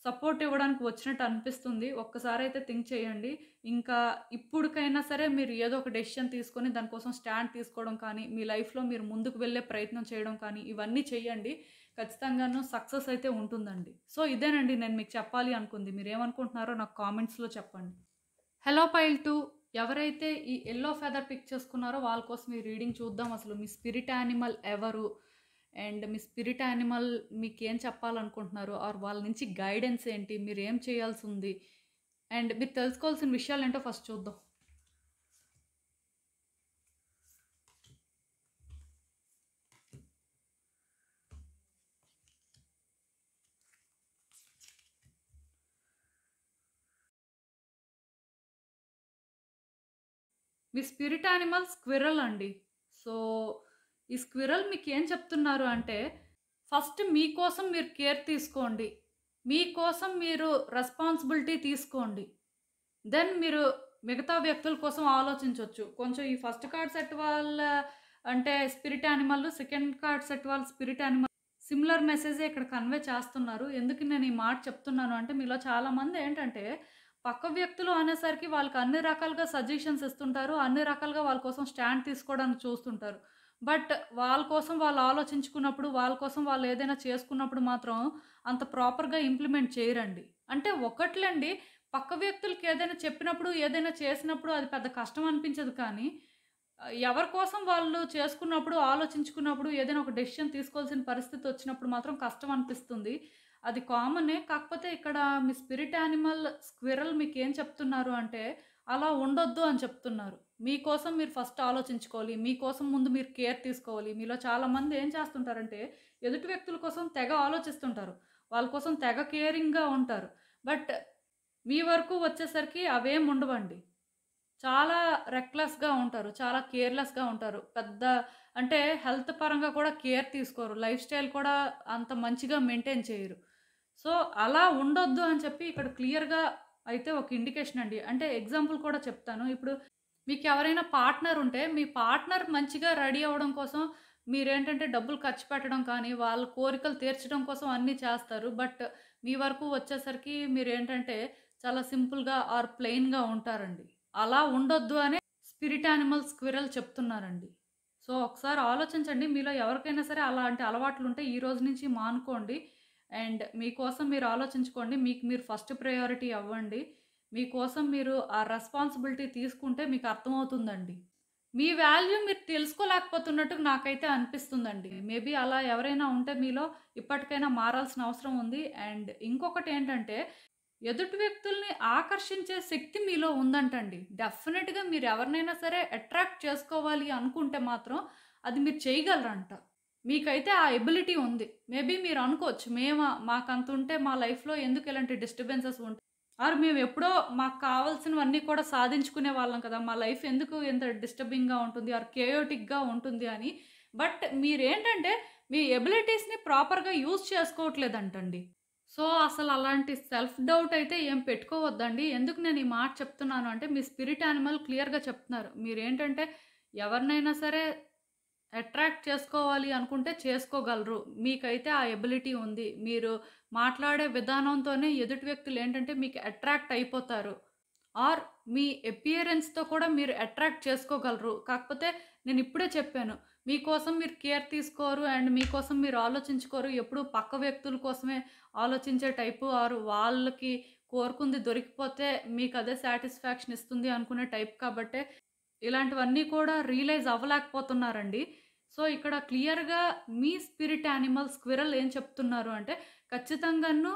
సపోర్ట్ ఇవ్వడానికి వచ్చినట్టు అనిపిస్తుంది. ఒక్కసారయితే థింక్ చేయండి. ఇంకా ఇప్పుడికైనా సరే మీరు ఏదో ఒక డెసిషన్ తీసుకొని దానికోసం స్టాండ్ తీసుకోవడం కానీ, మీ లైఫ్‌లో మీరు ముందుకు వెళ్ళే ప్రయత్నం చేయడం కానీ, ఇవన్నీ చేయండి. ఖచ్చితంగాను సక్సెస్ అయితే ఉంటుందండి. సో, ఇదేనండి నేను మీకు చెప్పాలి అనుకుంది. మీరేమనుకుంటున్నారో నాకు కామెంట్స్‌లో చెప్పండి. హలో పైల్ 2 ఎవరైతే ఈ యెల్లో ఫెదర్ పిక్ చేసుకున్నారో వాళ్ళ కోసం ఈ రీడింగ్ చూద్దాం. అసలు మీ స్పిరిట్ యానిమల్ ఎవరు? అండ్ మీ స్పిరిట్ యానిమల్ మీకేం చెప్పాలనుకుంటున్నారు? ఆర్ వాళ్ళ నుంచి గైడెన్స్ ఏంటి? మీరేం చేయాల్సుంది? అండ్ మీరు తెలుసుకోవాల్సిన విషయాలేంటో ఫస్ట్ చూద్దాం. మీ స్పిరిట్ యానిమల్ స్క్విరల్ అండి. సో, ఈ స్క్విరల్ మీకేం చెప్తున్నారు అంటే, ఫస్ట్ మీకోసం మీరు కేర్ తీసుకోండి. మీకోసం మీరు రెస్పాన్సిబిలిటీ తీసుకోండి. దెన్ మీరు మిగతా వ్యక్తుల కోసం ఆలోచించొచ్చు. కొంచెం ఈ ఫస్ట్ కార్డ్ సెట్ వాళ్ళ అంటే spirit animal, second card set వాళ్ళ స్పిరిట్ యానిమల్ సిమిలర్ మెసేజే ఇక్కడ కన్వే చేస్తున్నారు. ఎందుకు నేను ఈ మాట చెప్తున్నాను అంటే, మీలో చాలామంది ఏంటంటే, పక్క వ్యక్తులు అనేసరికి వాళ్ళకి అన్ని రకాలుగా సజెషన్స్ ఇస్తుంటారు. అన్ని రకాలుగా వాళ్ళ కోసం స్టాండ్ తీసుకోవడానికి చూస్తుంటారు. బట్ వాళ్ళ కోసం వాళ్ళు ఆలోచించుకున్నప్పుడు, వాళ్ళ కోసం వాళ్ళు ఏదైనా చేసుకున్నప్పుడు మాత్రం అంత ప్రాపర్‌గా ఇంప్లిమెంట్ చేయరండి. అంటే ఒకట్లండి, పక్క వ్యక్తులకి ఏదైనా చెప్పినప్పుడు, ఏదైనా చేసినప్పుడు అది పెద్ద కష్టం అనిపించదు కానీ, ఎవరి కోసం వాళ్ళు చేసుకున్నప్పుడు, ఆలోచించుకున్నప్పుడు ఏదైనా ఒక డెసిషన్ తీసుకోవాల్సిన పరిస్థితి వచ్చినప్పుడు మాత్రం కష్టం అనిపిస్తుంది. అది కామనే. కాకపోతే ఇక్కడ మీ స్పిరిట్ యానిమల్ స్క్విరల్ మీకేం చెప్తున్నారు అంటే, అలా ఉండొద్దు అని చెప్తున్నారు. మీకోసం మీరు ఫస్ట్ ఆలోచించుకోవాలి. మీకోసం ముందు మీరు కేర్ తీసుకోవాలి. మీలో చాలామంది ఏం చేస్తుంటారంటే, ఎదుటి వ్యక్తుల కోసం తెగ ఆలోచిస్తుంటారు. వాళ్ళ కోసం తెగ కేరింగ్‌గా ఉంటారు. బట్ మీ వరకు వచ్చేసరికి అవేం ఉండవండి. చాలా రెక్లెస్‌గా ఉంటారు. చాలా కేర్‌లెస్‌గా ఉంటారు. పెద్ద అంటే హెల్త్ పరంగా కూడా కేర్ తీసుకోరు. లైఫ్ స్టైల్ కూడా అంత మంచిగా మెయింటైన్ చేయరు. సో, అలా ఉండొద్దు అని చెప్పి ఇక్కడ క్లియర్‌గా అయితే ఒక ఇండికేషన్ అండి. అంటే ఎగ్జాంపుల్ కూడా చెప్తాను. ఇప్పుడు మీకెవరైనా పార్ట్నర్ ఉంటే, మీ పార్ట్నర్ మంచిగా రెడీ అవ్వడం కోసం మీరేంటంటే డబ్బులు ఖర్చు పెట్టడం కానీ, వాళ్ళ కోరికలు తీర్చడం కోసం అన్నీ చేస్తారు. బట్ మీ వరకు వచ్చేసరికి మీరేంటంటే చాలా సింపుల్‌గా ఆర్ ప్లెయిన్‌గా ఉంటారండి. అలా ఉండొద్దు అనే స్పిరిట్ యానిమల్ స్క్విరల్ చెప్తున్నారండి. సో, ఒకసారి ఆలోచించండి. మీలో ఎవరికైనా సరే అలాంటి అలవాట్లుంటే ఈ రోజు నుంచి మానుకోండి. అండ్ మీకోసం మీరు ఆలోచించుకోండి. మీకు మీరు ఫస్ట్ ప్రయారిటీ అవ్వండి. మీకోసం మీరు ఆ రెస్పాన్సిబిలిటీ తీసుకుంటే మీకు అర్థమవుతుందండి. మీ వాల్యూ మీరు తెలుసుకోలేకపోతున్నట్టు నాకైతే అనిపిస్తుందండి. మేబీ అలా ఎవరైనా ఉంటే మీలో ఇప్పటికైనా మారాల్సిన అవసరం ఉంది. అండ్ ఇంకొకటేంటంటే ఎదుటి వ్యక్తుల్ని ఆకర్షించే శక్తి మీలో ఉందంటండి. డెఫినిట్‌గా మీరు ఎవరినైనా సరే అట్రాక్ట్ చేసుకోవాలి అనుకుంటే మాత్రం అది మీరు చేయగలరంట. మీకైతే ఆ ఎబిలిటీ ఉంది. మేబీ మీరు అనుకోవచ్చు, మాకంతుంటే మా లైఫ్‌లో ఎందుకు ఇలాంటి డిస్టర్బెన్సెస్ ఉంటాయి? ఆర్ మేమెప్పుడో మాకు కావాల్సినవన్నీ కూడా సాధించుకునే వాళ్ళం కదా! మా లైఫ్ ఎందుకు ఇంత డిస్టర్బింగ్‌గా ఉంటుంది? ఆర్ కేయోటిక్‌గా ఉంటుంది అని. బట్ మీరేంటంటే మీ ఎబిలిటీస్‌ని ప్రాపర్‌గా యూజ్ చేసుకోవట్లేదంటండి. సో, అసలలాంటి సెల్ఫ్ డౌట్ అయితే ఏం పెట్టుకోవద్దండి. ఎందుకు నేను ఈ మాట చెప్తున్నాను అంటే, మీ స్పిరిట్ యానిమల్ క్లియర్‌గా చెప్తున్నారు. మీరేంటంటే ఎవరినైనా సరే అట్రాక్ట్ చేసుకోవాలి అనుకుంటే చేసుకోగలరు. మీకైతే ఆ ఎబిలిటీ ఉంది. మీరు మాట్లాడే విధానంతోనే ఎదుటి వ్యక్తులేంటంటే మీకు అట్రాక్ట్ అయిపోతారు. ఆర్ మీ అపియరెన్స్‌తో కూడా మీరు అట్రాక్ట్ చేసుకోగలరు. కాకపోతే నేనిప్పుడే చెప్పాను. మీకోసం మీరు కేర్ తీసుకోరు అండ్ మీకోసం మీరు ఆలోచించుకోరు. ఎప్పుడూ పక్క వ్యక్తుల కోసమే ఆలోచించే టైపు ఆర్ వాళ్ళకి కోరుకుంది దొరికిపోతే మీకదే సాటిస్ఫాక్షన్ ఇస్తుంది అనుకునే టైప్ కాబట్టే ఇలాంటివన్నీ కూడా రియలైజ్ అవ్వలేకపోతున్నారండి. సో, ఇక్కడ క్లియర్‌గా మీ స్పిరిట్ యానిమల్ స్క్విరల్ ఏం చెప్తున్నారు అంటే, ఖచ్చితంగాను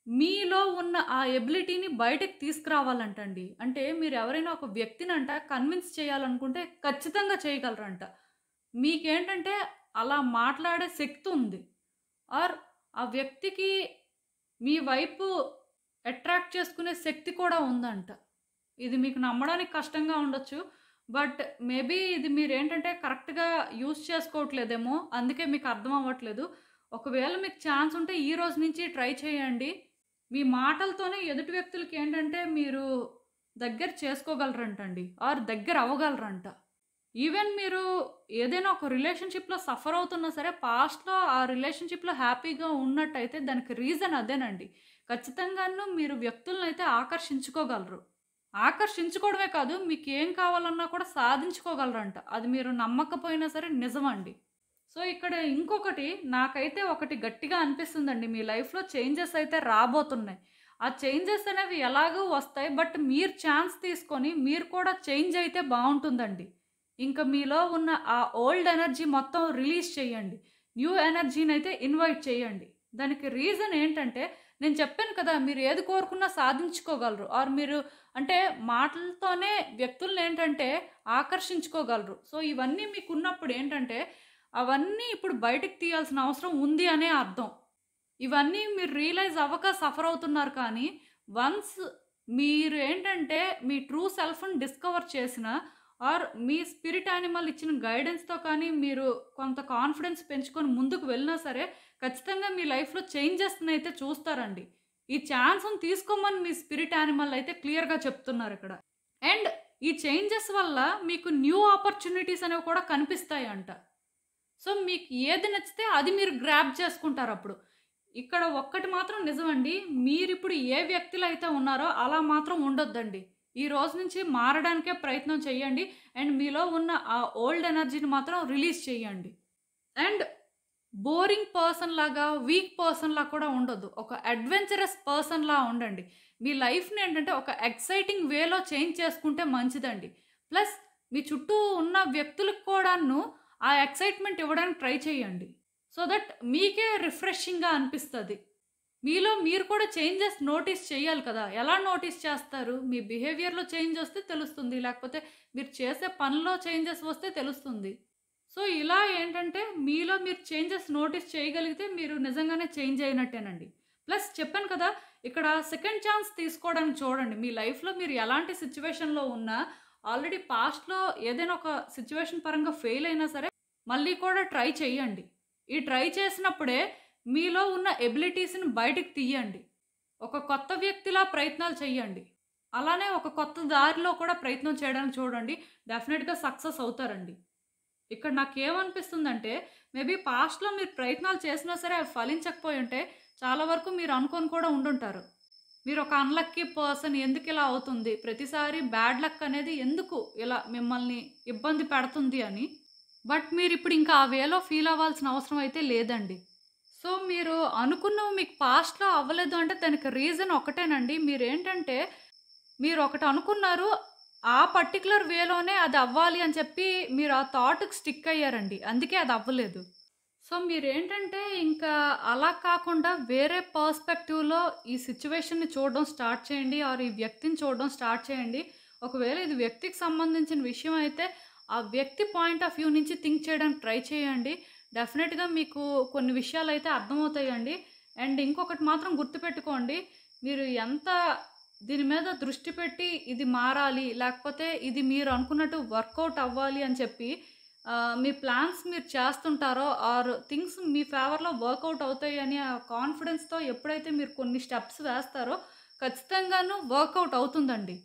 మీలో ఉన్న ఆ ఎబిలిటీని బయటకి తీసుకురావాలంటండి. అంటే మీరెవరైనా ఒక వ్యక్తినంట కన్విన్స్ చేయాలనుకుంటే ఖచ్చితంగా చేయగలరంట. మీకేంటంటే అలా మాట్లాడే శక్తి ఉంది. ఆర్ ఆ వ్యక్తికి మీ వైపు అట్రాక్ట్ చేసుకునే శక్తి కూడా ఉందంట. ఇది మీకు నమ్మడానికి కష్టంగా ఉండొచ్చు. బట్ మేబీ ఇది మీరేంటంటే కరెక్ట్‌గా యూజ్ చేసుకోవట్లేదేమో. అందుకే మీకు అర్థం అవ్వట్లేదు. ఒకవేళ మీకు ఛాన్స్ ఉంటే ఈ రోజు నుంచి ట్రై చేయండి. మీ మాటలతోనే ఎదుటి వ్యక్తులకేంటంటే మీరు దగ్గర చేసుకోగలరంటండి. ఆర్ దగ్గర అవ్వగలరంట. ఈవెన్ మీరు ఏదైనా ఒక రిలేషన్‌షిప్‌లో సఫర్ అవుతున్నా సరే, పాస్ట్‌లో ఆ రిలేషన్‌షిప్‌లో హ్యాపీగా ఉన్నట్టయితే దానికి రీజన్ అదేనండి. ఖచ్చితంగాను మీరు వ్యక్తులనైతే ఆకర్షించుకోగలరు. ఆకర్షించుకోవడమే కాదు, మీకేం కావాలన్నా కూడా సాధించుకోగలరంట. అది మీరు నమ్మకపోయినా సరే నిజమండి. సో, ఇక్కడ ఇంకొకటి నాకైతే ఒకటి గట్టిగా అనిపిస్తుందండి. మీ లైఫ్‌లో చేంజెస్ అయితే రాబోతున్నాయి. ఆ చేంజెస్ అనేవి ఎలాగో వస్తాయి. బట్ మీరు ఛాన్స్ తీసుకొని మీరు కూడా చేంజ్ అయితే బావుంటుందండి. ఇంక మీలో ఉన్న ఆ ఓల్డ్ ఎనర్జీ మొత్తం రిలీజ్ చేయండి. న్యూ ఎనర్జీనైతే ఇన్వైట్ చేయండి. దానికి రీజన్ ఏంటంటే, నేను చెప్పాను కదా! మీరు ఏది కోరుకున్నా సాధించుకోగలరు. ఆర్ మీరు అంటే మాటలతోనే వ్యక్తులనేంటంటే ఆకర్షించుకోగలరు. సో, ఇవన్నీ మీకున్నప్పుడు ఏంటంటే, అవన్నీ ఇప్పుడు బయటకి తీయాల్సిన అవసరం ఉంది అనే అర్థం. ఇవన్నీ మీరు రియలైజ్ అవ్వక సఫర్ అవుతున్నారు కానీ, వన్స్ మీరేంటంటే మీ ట్రూ సెల్ఫ్‌ని డిస్కవర్ చేసిన ఆర్ మీ స్పిరిట్ యానిమల్ ఇచ్చిన గైడెన్స్‌తో కానీ మీరు కొంత కాన్ఫిడెన్స్ పెంచుకొని ముందుకు వెళ్ళినా సరే, ఖచ్చితంగా మీ లైఫ్‌లో చేంజెస్‌నైతే చూస్తారండి. ఈ ఛాన్స్‌ని తీసుకోమని మీ స్పిరిట్ యానిమల్ అయితే క్లియర్‌గా చెప్తున్నారిక్కడ. అండ్ ఈ చేంజెస్ వల్ల మీకు న్యూ ఆపర్చునిటీస్ అనేవి కూడా కనిపిస్తాయంట. సో, మీకు ఏది నచ్చితే అది మీరు గ్రాబ్ చేసుకుంటారప్పుడు. ఇక్కడ ఒక్కటి మాత్రం నిజమండి. మీరిప్పుడు ఏ వ్యక్తిలో అయితే ఉన్నారో అలా మాత్రం ఉండొద్దండి. ఈ రోజు నుంచి మారడానికే ప్రయత్నం చేయండి. అండ్ మీలో ఉన్న ఆ ఓల్డ్ ఎనర్జీని మాత్రం రిలీజ్ చేయండి. అండ్ బోరింగ్ పర్సన్‌లాగా, వీక్ పర్సన్‌లా కూడా ఉండొద్దు. ఒక అడ్వెంచరస్ పర్సన్‌లా ఉండండి. మీ లైఫ్‌ని ఏంటంటే ఒక ఎక్సైటింగ్ వేలో చేంజ్ చేసుకుంటే మంచిదండి. ప్లస్ మీ చుట్టూ ఉన్న వ్యక్తులకు కూడాను ఆ ఎక్సైట్‌మెంట్ ఇవ్వడానికి ట్రై చేయండి. సో దట్ మీకే రిఫ్రెషింగ్‌గా అనిపిస్తది. మీలో మీరు కూడా చేంజెస్ నోటీస్ చేయాలి కదా! ఎలా నోటీస్ చేస్తారు? మీ బిహేవియర్‌లో చేంజ్ వస్తే తెలుస్తుంది. లేకపోతే మీరు చేసే పనిలో చేంజెస్ వస్తే తెలుస్తుంది. సో, ఇలా ఏంటంటే మీలో మీరు చేంజెస్ నోటీస్ చేయగలిగితే మీరు నిజంగానే చేంజ్ అయినట్టేనండి. ప్లస్ చెప్పాను కదా! ఇక్కడ సెకండ్ ఛాన్స్ తీసుకోవడానికి చూడండి. మీ లైఫ్‌లో మీరు ఎలాంటి సిట్యుయేషన్‌లో ఉన్నా ఆల్రెడీ పాస్ట్‌లో ఏదైనా ఒక సిట్యుయేషన్ పరంగా ఫెయిల్ అయినా సరే మళ్ళీ కూడా ట్రై చేయండి. ఈ ట్రై చేసినప్పుడే మీలో ఉన్న ఎబిలిటీస్‌ని బయటికి తీయండి. ఒక కొత్త వ్యక్తిలా ప్రయత్నాలు చేయండి. అలానే ఒక కొత్త దారిలో కూడా ప్రయత్నం చేయడానికి చూడండి. డెఫినిట్‌గా సక్సెస్ అవుతారండి. ఇక్కడ నాకేమనిపిస్తుందంటే, మేబీ పాస్ట్‌లో మీరు ప్రయత్నాలు చేసినా సరే అవి ఫలించకపోయుంటే, చాలా వరకు మీరు అనుకోని కూడా ఉండుంటారు. మీరొక అన్‌లక్కీ పర్సన్ ఎందుకిలా అవుతుంది? ప్రతిసారి బ్యాడ్ లక్ అనేది ఎందుకు ఇలా మిమ్మల్ని ఇబ్బంది పెడుతుంది అని. బట్ మీరిప్పుడు ఇంకా ఆ వేలో ఫీల్ అవ్వాల్సిన అవసరం అయితే లేదండి. సో, మీరు అనుకున్నవి మీకు పాస్ట్‌లో అవ్వలేదు అంటే దానికి రీజన్ ఒకటేనండి. మీరేంటంటే, మీరొకటి అనుకున్నారు. ఆ పర్టిక్యులర్ వేలోనే అది అవ్వాలి అని చెప్పి మీరు ఆ థాట్‌కి స్టిక్ అయ్యారండి. అందుకే అది అవ్వలేదు. సో, మీరేంటంటే ఇంకా అలా కాకుండా వేరే పర్స్‌పెక్టివ్‌లో ఈ సిట్యుయేషన్‌ని చూడడం స్టార్ట్ చేయండి. ఆర్ ఈ వ్యక్తిని చూడడం స్టార్ట్ చేయండి. ఒకవేళ ఇది వ్యక్తికి సంబంధించిన విషయం అయితే, ఆ వ్యక్తి పాయింట్ ఆఫ్ వ్యూ నుంచి థింక్ చేయడానికి ట్రై చేయండి. డెఫినిట్‌గా మీకు కొన్ని విషయాలైతే అర్థమవుతాయండి. అండ్ ఇంకొకటి మాత్రం గుర్తుపెట్టుకోండి. మీరు ఎంత దీని మీద దృష్టి పెట్టి ఇది మారాలి, లేకపోతే ఇది మీరు అనుకున్నట్టు వర్కౌట్ అవ్వాలి అని చెప్పి మీ ప్లాన్స్ మీరు చేస్తుంటారో ఆర్ థింగ్స్ మీ ఫేవర్‌లో వర్కౌట్ అవుతాయి అని ఆ కాన్ఫిడెన్స్‌తో ఎప్పుడైతే మీరు కొన్ని స్టెప్స్ వేస్తారో ఖచ్చితంగాను వర్కౌట్ అవుతుందండి.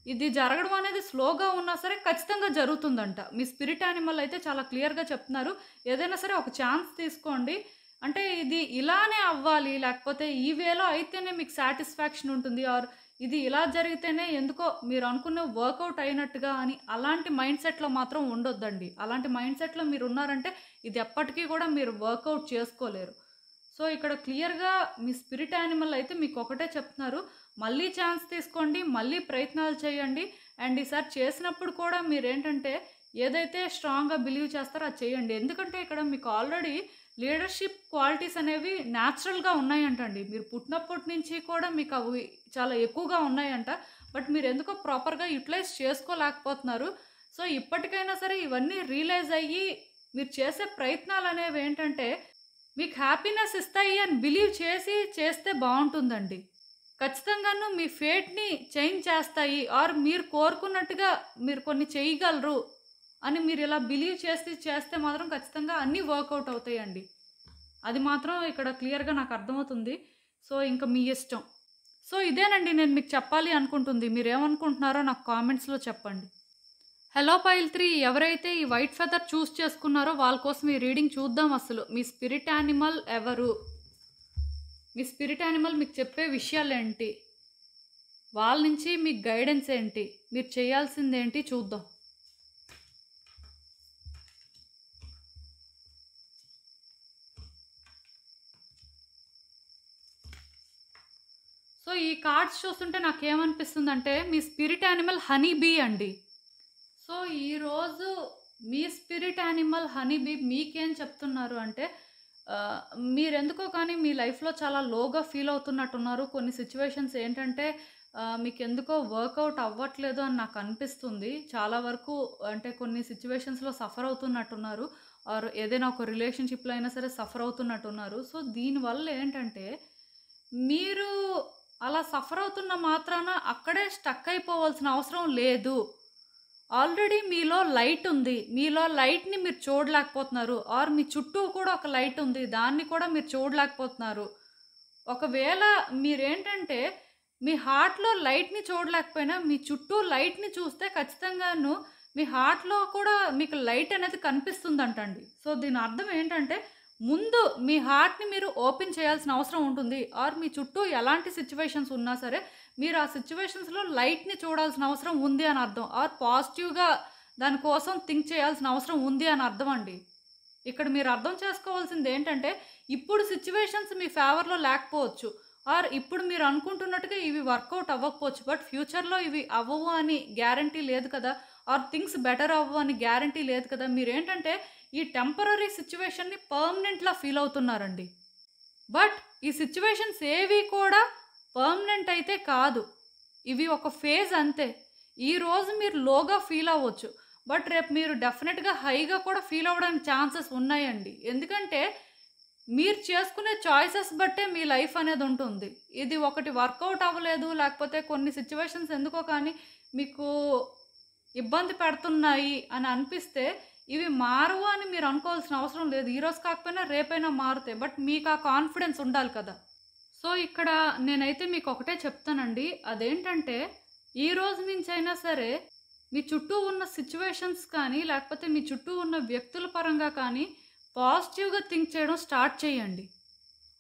ఇది జరగడం అనేది స్లోగా ఉన్నా సరే ఖచ్చితంగా జరుగుతుందంట. మీ స్పిరిట్ యానిమల్ అయితే చాలా క్లియర్‌గా చెప్తున్నారు. ఏదైనా సరే ఒక ఛాన్స్ తీసుకోండి. అంటే ఇది ఇలానే అవ్వాలి, లేకపోతే ఈ వేలో అయితేనే మీకు సాటిస్ఫాక్షన్ ఉంటుంది. ఆర్ ఇది ఇలా జరిగితేనే ఎందుకో మీరు అనుకున్న వర్కౌట్ అయినట్టుగా అని అలాంటి మైండ్ సెట్‌లో మాత్రం ఉండొద్దండి. అలాంటి మైండ్ సెట్‌లో మీరున్నారంటే ఇది ఎప్పటికీ కూడా మీరు వర్కౌట్ చేసుకోలేరు. సో, ఇక్కడ క్లియర్‌గా మీ స్పిరిట్ యానిమల్ అయితే మీకొకటే చెప్తున్నారు. మళ్ళీ ఛాన్స్ తీసుకోండి. మళ్ళీ ప్రయత్నాలు చేయండి. అండ్ ఈసారి చేసినప్పుడు కూడా మీరేంటంటే ఏదైతే స్ట్రాంగ్‌గా బిలీవ్ చేస్తారో అది చేయండి. ఎందుకంటే ఇక్కడ మీకు ఆల్రెడీ లీడర్‌షిప్ క్వాలిటీస్ అనేవి న్యాచురల్‌గా ఉన్నాయంటండి. మీరు పుట్టినప్పటి నుంచి కూడా మీకు అవి చాలా ఎక్కువగా ఉన్నాయంట. బట్ మీరెందుకో ప్రాపర్‌గా యుటిలైజ్ చేసుకోలేకపోతున్నారు. సో, ఇప్పటికైనా సరే ఇవన్నీ రియలైజ్ అయ్యి మీరు చేసే ప్రయత్నాలనేవేంటంటే మీకు హ్యాపీనెస్ ఇస్తాయి అని బిలీవ్ చేసి చేస్తే బావుంటుందండి. ఖచ్చితంగాను మీ ఫేట్‌ని చేంజ్ చేస్తాయి. ఆర్ మీరు కోరుకున్నట్టుగా మీరు కొన్ని చేయగలరు అని మీరిలా బిలీవ్ చేసి చేస్తే మాత్రం ఖచ్చితంగా అన్నీ వర్కౌట్ అవుతాయండి. అది మాత్రం ఇక్కడ క్లియర్‌గా నాకు అర్థమవుతుంది. సో, ఇంక మీ ఇష్టం. సో, ఇదేనండి నేను మీకు చెప్పాలి అనుకుంటుంది. మీరేమనుకుంటున్నారో నాకు కామెంట్స్‌లో చెప్పండి. హలో పైల్ 3 ఎవరైతే ఈ వైట్ ఫెదర్ చూస్ చేసుకున్నారో వాళ్ళ కోసం ఈ రీడింగ్ చూద్దాం అసలు. మీ స్పిరిట్ యానిమల్ ఎవరు? మీ స్పిరిట్ యానిమల్ మీకు చెప్పే విషయాలేంటి? వాళ్ళ నుంచి మీకు గైడెన్స్ ఏంటి? మీరు చేయాల్సిందేంటి చూద్దాం. సో, ఈ కార్డ్స్ చూస్తుంటే నాకేమనిపిస్తుందంటే మీ స్పిరిట్ యానిమల్ హనీ బీ అండి. సో, ఈరోజు మీ స్పిరిట్ యానిమల్ హనీ బీ మీకేం చెప్తున్నారు అంటే మీరెందుకో కానీ మీ లైఫ్‌లో చాలా లోగా ఫీల్ అవుతున్నట్టున్నారు. కొన్ని సిట్యుయేషన్స్ ఏంటంటే మీకెందుకో వర్కౌట్ అవ్వట్లేదు అని నాకనిపిస్తుంది. చాలా వరకు అంటే కొన్ని సిట్యుయేషన్స్‌లో సఫర్ అవుతున్నట్టున్నారు. ఆర్ ఏదైనా ఒక రిలేషన్‌షిప్‌లో అయినా సరే సఫర్ అవుతున్నట్టున్నారు. సో, దీనివల్ల ఏంటంటే మీరు అలా సఫర్ అవుతున్న మాత్రాన అక్కడే స్టక్ అయిపోవాల్సిన అవసరం లేదు. ఆల్రెడీ మీలో లైట్ ఉంది. మీలో లైట్‌ని మీరు చూడలేకపోతున్నారు. ఆర్ మీ చుట్టూ కూడా ఒక లైట్ ఉంది. దాన్ని కూడా మీరు చూడలేకపోతున్నారు. ఒకవేళ మీరేంటంటే మీ హార్ట్‌లో లైట్‌ని చూడలేకపోయినా మీ చుట్టూ లైట్‌ని చూస్తే ఖచ్చితంగాను మీ హార్ట్‌లో కూడా మీకు లైట్ అనేది కనిపిస్తుందంటండి. సో, దీని అర్థం ఏంటంటే ముందు మీ హార్ట్‌ని మీరు ఓపెన్ చేయాల్సిన అవసరం ఉంటుంది. ఆర్ మీ చుట్టూ ఎలాంటి సిట్యుయేషన్స్ ఉన్నా సరే, మీరు ఆ సిట్యుయేషన్స్‌లో లైట్‌ని చూడాల్సిన అవసరం ఉంది అని అర్థం. ఆర్ పాజిటివ్‌గా దాని కోసం థింక్ చేయాల్సిన అవసరం ఉంది అని అర్థం అండి. ఇక్కడ మీరు అర్థం చేసుకోవాల్సిందేంటంటే, ఇప్పుడు సిట్యుయేషన్స్ మీ ఫేవర్‌లో లేకపోవచ్చు. ఆర్ ఇప్పుడు మీరు అనుకుంటున్నట్టుగా ఇవి వర్కౌట్ అవ్వకపోవచ్చు. బట్ ఫ్యూచర్‌లో ఇవి అవ్వవు అని గ్యారంటీ లేదు కదా! ఆర్ థింగ్స్ బెటర్ అవ్వవు అని గ్యారంటీ లేదు కదా! మీరేంటంటే ఈ టెంపరరీ సిట్యుయేషన్‌ని పర్మనెంట్‌లా ఫీల్ అవుతున్నారండి. బట్ ఈ సిట్యుయేషన్స్ ఏవి కూడా పర్మనెంట్ అయితే కాదు. ఇవి ఒక ఫేజ్ అంతే. ఈరోజు మీరు లోగా ఫీల్ అవ్వచ్చు. బట్ రేపు మీరు డెఫినిట్‌గా హైగా కూడా ఫీల్ అవ్వడానికి ఛాన్సెస్ ఉన్నాయండి. ఎందుకంటే మీరు చేసుకునే చాయిసెస్ బట్టే మీ లైఫ్ అనేది ఉంటుంది. ఇది ఒకటి వర్కౌట్ అవ్వలేదు, లేకపోతే కొన్ని సిట్యుయేషన్స్ ఎందుకో కానీ మీకు ఇబ్బంది పెడుతున్నాయి అని అనిపిస్తే, ఇవి మారవు అని మీరు అనుకోవాల్సిన అవసరం లేదు. ఈరోజు కాకపోయినా రేపైనా మారుతాయి. బట్ మీకు ఆ కాన్ఫిడెన్స్ ఉండాలి కదా! సో, ఇక్కడ నేనైతే మీకు ఒకటే చెప్తానండి. అదేంటంటే, ఈ రోజు నుంచైనా సరే మీ చుట్టూ ఉన్న సిట్యుయేషన్స్ కానీ, లేకపోతే మీ చుట్టూ ఉన్న వ్యక్తుల పరంగా కానీ పాజిటివ్‌గా థింక్ చేయడం స్టార్ట్ చేయండి.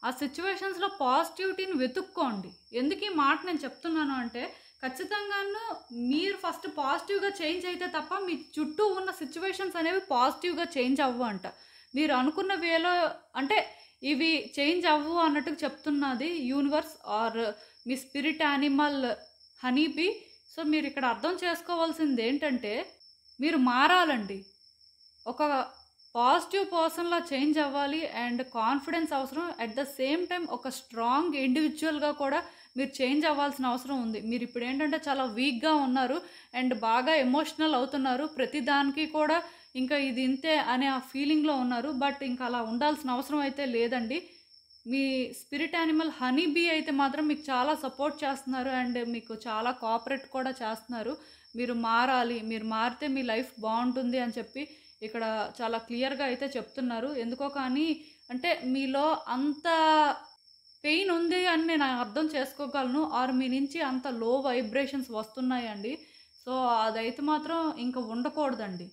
ఆ సిట్యుయేషన్స్‌లో పాజిటివిటీని వెతుక్కోండి. ఎందుకు ఈ మాట నేను చెప్తున్నాను అంటే, ఖచ్చితంగాను మీరు ఫస్ట్ పాజిటివ్‌గా చేంజ్ అయితే తప్ప మీ చుట్టూ ఉన్న సిట్యుయేషన్స్ అనేవి పాజిటివ్‌గా చేంజ్ అవ్వంట. మీరు అనుకున్న వేలో అంటే ఇవి చేంజ్ అవ్వు అన్నట్టుగా చెప్తున్నది యూనివర్స్ ఆర్ మీ spirit animal honey bee. So, మీరిక్కడ అర్థం చేసుకోవాల్సిందేంటంటే, మీరు మారాలండి. ఒక పాజిటివ్ పర్సన్‌లా చేంజ్ అవ్వాలి అండ్ కాన్ఫిడెన్స్ అవసరం. అట్ ద సేమ్ టైమ్ ఒక స్ట్రాంగ్ ఇండివిడ్యువల్‌గా కూడా మీరు చేంజ్ అవ్వాల్సిన అవసరం ఉంది. మీరిప్పుడేంటంటే చాలా వీక్‌గా ఉన్నారు అండ్ బాగా ఎమోషనల్ అవుతున్నారు. ప్రతి దానికి కూడా ఇంకా ఇది ఇంతే అనే ఆ ఫీలింగ్‌లో ఉన్నారు. బట్ ఇంకా అలా ఉండాల్సిన అవసరం అయితే లేదండి. మీ స్పిరిట్ యానిమల్ హనీ బీ అయితే మాత్రం మీకు చాలా సపోర్ట్ చేస్తున్నారు అండ్ మీకు చాలా కోఆపరేట్ కూడా చేస్తున్నారు. మీరు మారాలి, మీరు మారితే మీ లైఫ్ బావుంటుంది అని చెప్పి ఇక్కడ చాలా క్లియర్‌గా అయితే చెప్తున్నారు. ఎందుకో కానీ అంటే మీలో అంత పెయిన్ ఉంది అని నేను అర్థం చేసుకోగలను. ఆర్ మీ నుంచి అంత లో వైబ్రేషన్స్ వస్తున్నాయండి. సో, అదైతే మాత్రం ఇంక ఉండకూడదండి.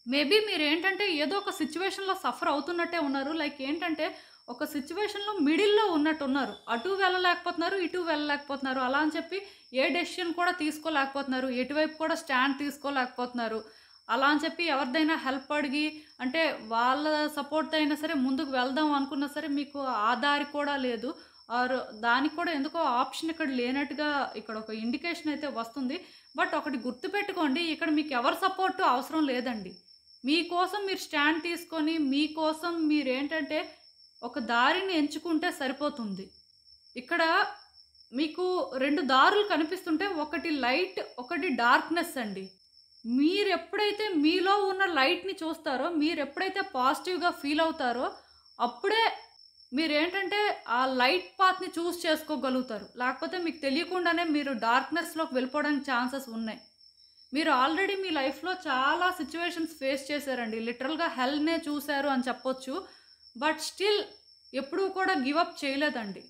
మేబీ మీరేంటంటే ఏదో ఒక సిట్యుయేషన్‌లో సఫర్ అవుతున్నట్టే ఉన్నారు. లైక్ ఏంటంటే ఒక సిట్యుయేషన్‌లో మిడిల్‌లో ఉన్నట్టున్నారు. అటు వెళ్ళలేకపోతున్నారు, ఇటు వెళ్ళలేకపోతున్నారు. అలా అని చెప్పి ఏ డెసిషన్ కూడా తీసుకోలేకపోతున్నారు. ఎటువైపు కూడా స్టాండ్ తీసుకోలేకపోతున్నారు. అలా అని చెప్పి ఎవరిదైనా హెల్ప్ అడిగి అంటే వాళ్ళ సపోర్ట్‌తో అయినా సరే ముందుకు వెళ్దాం అనుకున్నా సరే మీకు ఆ దారి కూడా లేదు. ఆర్ దానికి కూడా ఎందుకో ఆప్షన్ ఇక్కడ లేనట్టుగా ఇక్కడ ఒక ఇండికేషన్ అయితే వస్తుంది. బట్ ఒకటి గుర్తుపెట్టుకోండి, ఇక్కడ మీకు ఎవరి సపోర్టు అవసరం లేదండి. మీకోసం మీరు స్టాండ్ తీసుకొని, మీకోసం మీరేంటంటే ఒక దారిని ఎంచుకుంటే సరిపోతుంది. ఇక్కడ మీకు 2 దారులు కనిపిస్తుంటే ఒకటి లైట్, ఒకటి డార్క్‌నెస్ అండి. మీరెప్పుడైతే మీలో ఉన్న లైట్‌ని చూస్తారో, మీరెప్పుడైతే పాజిటివ్‌గా ఫీల్ అవుతారో, అప్పుడే మీరేంటంటే ఆ లైట్ పాత్‌ని చూజ్ చేసుకోగలుగుతారు. లేకపోతే మీకు తెలియకుండానే మీరు డార్క్‌నెస్‌లోకి వెళ్ళిపోవడానికి ఛాన్సెస్ ఉన్నాయి. మీరు ఆల్రెడీ మీ లైఫ్‌లో చాలా సిట్యుయేషన్స్ ఫేస్ చేశారండి. లిటరల్‌గా హెల్‌నే చూసారు అని చెప్పొచ్చు. బట్ స్టిల్ ఎప్పుడూ కూడా గివ్ అప్ చేయలేదండి.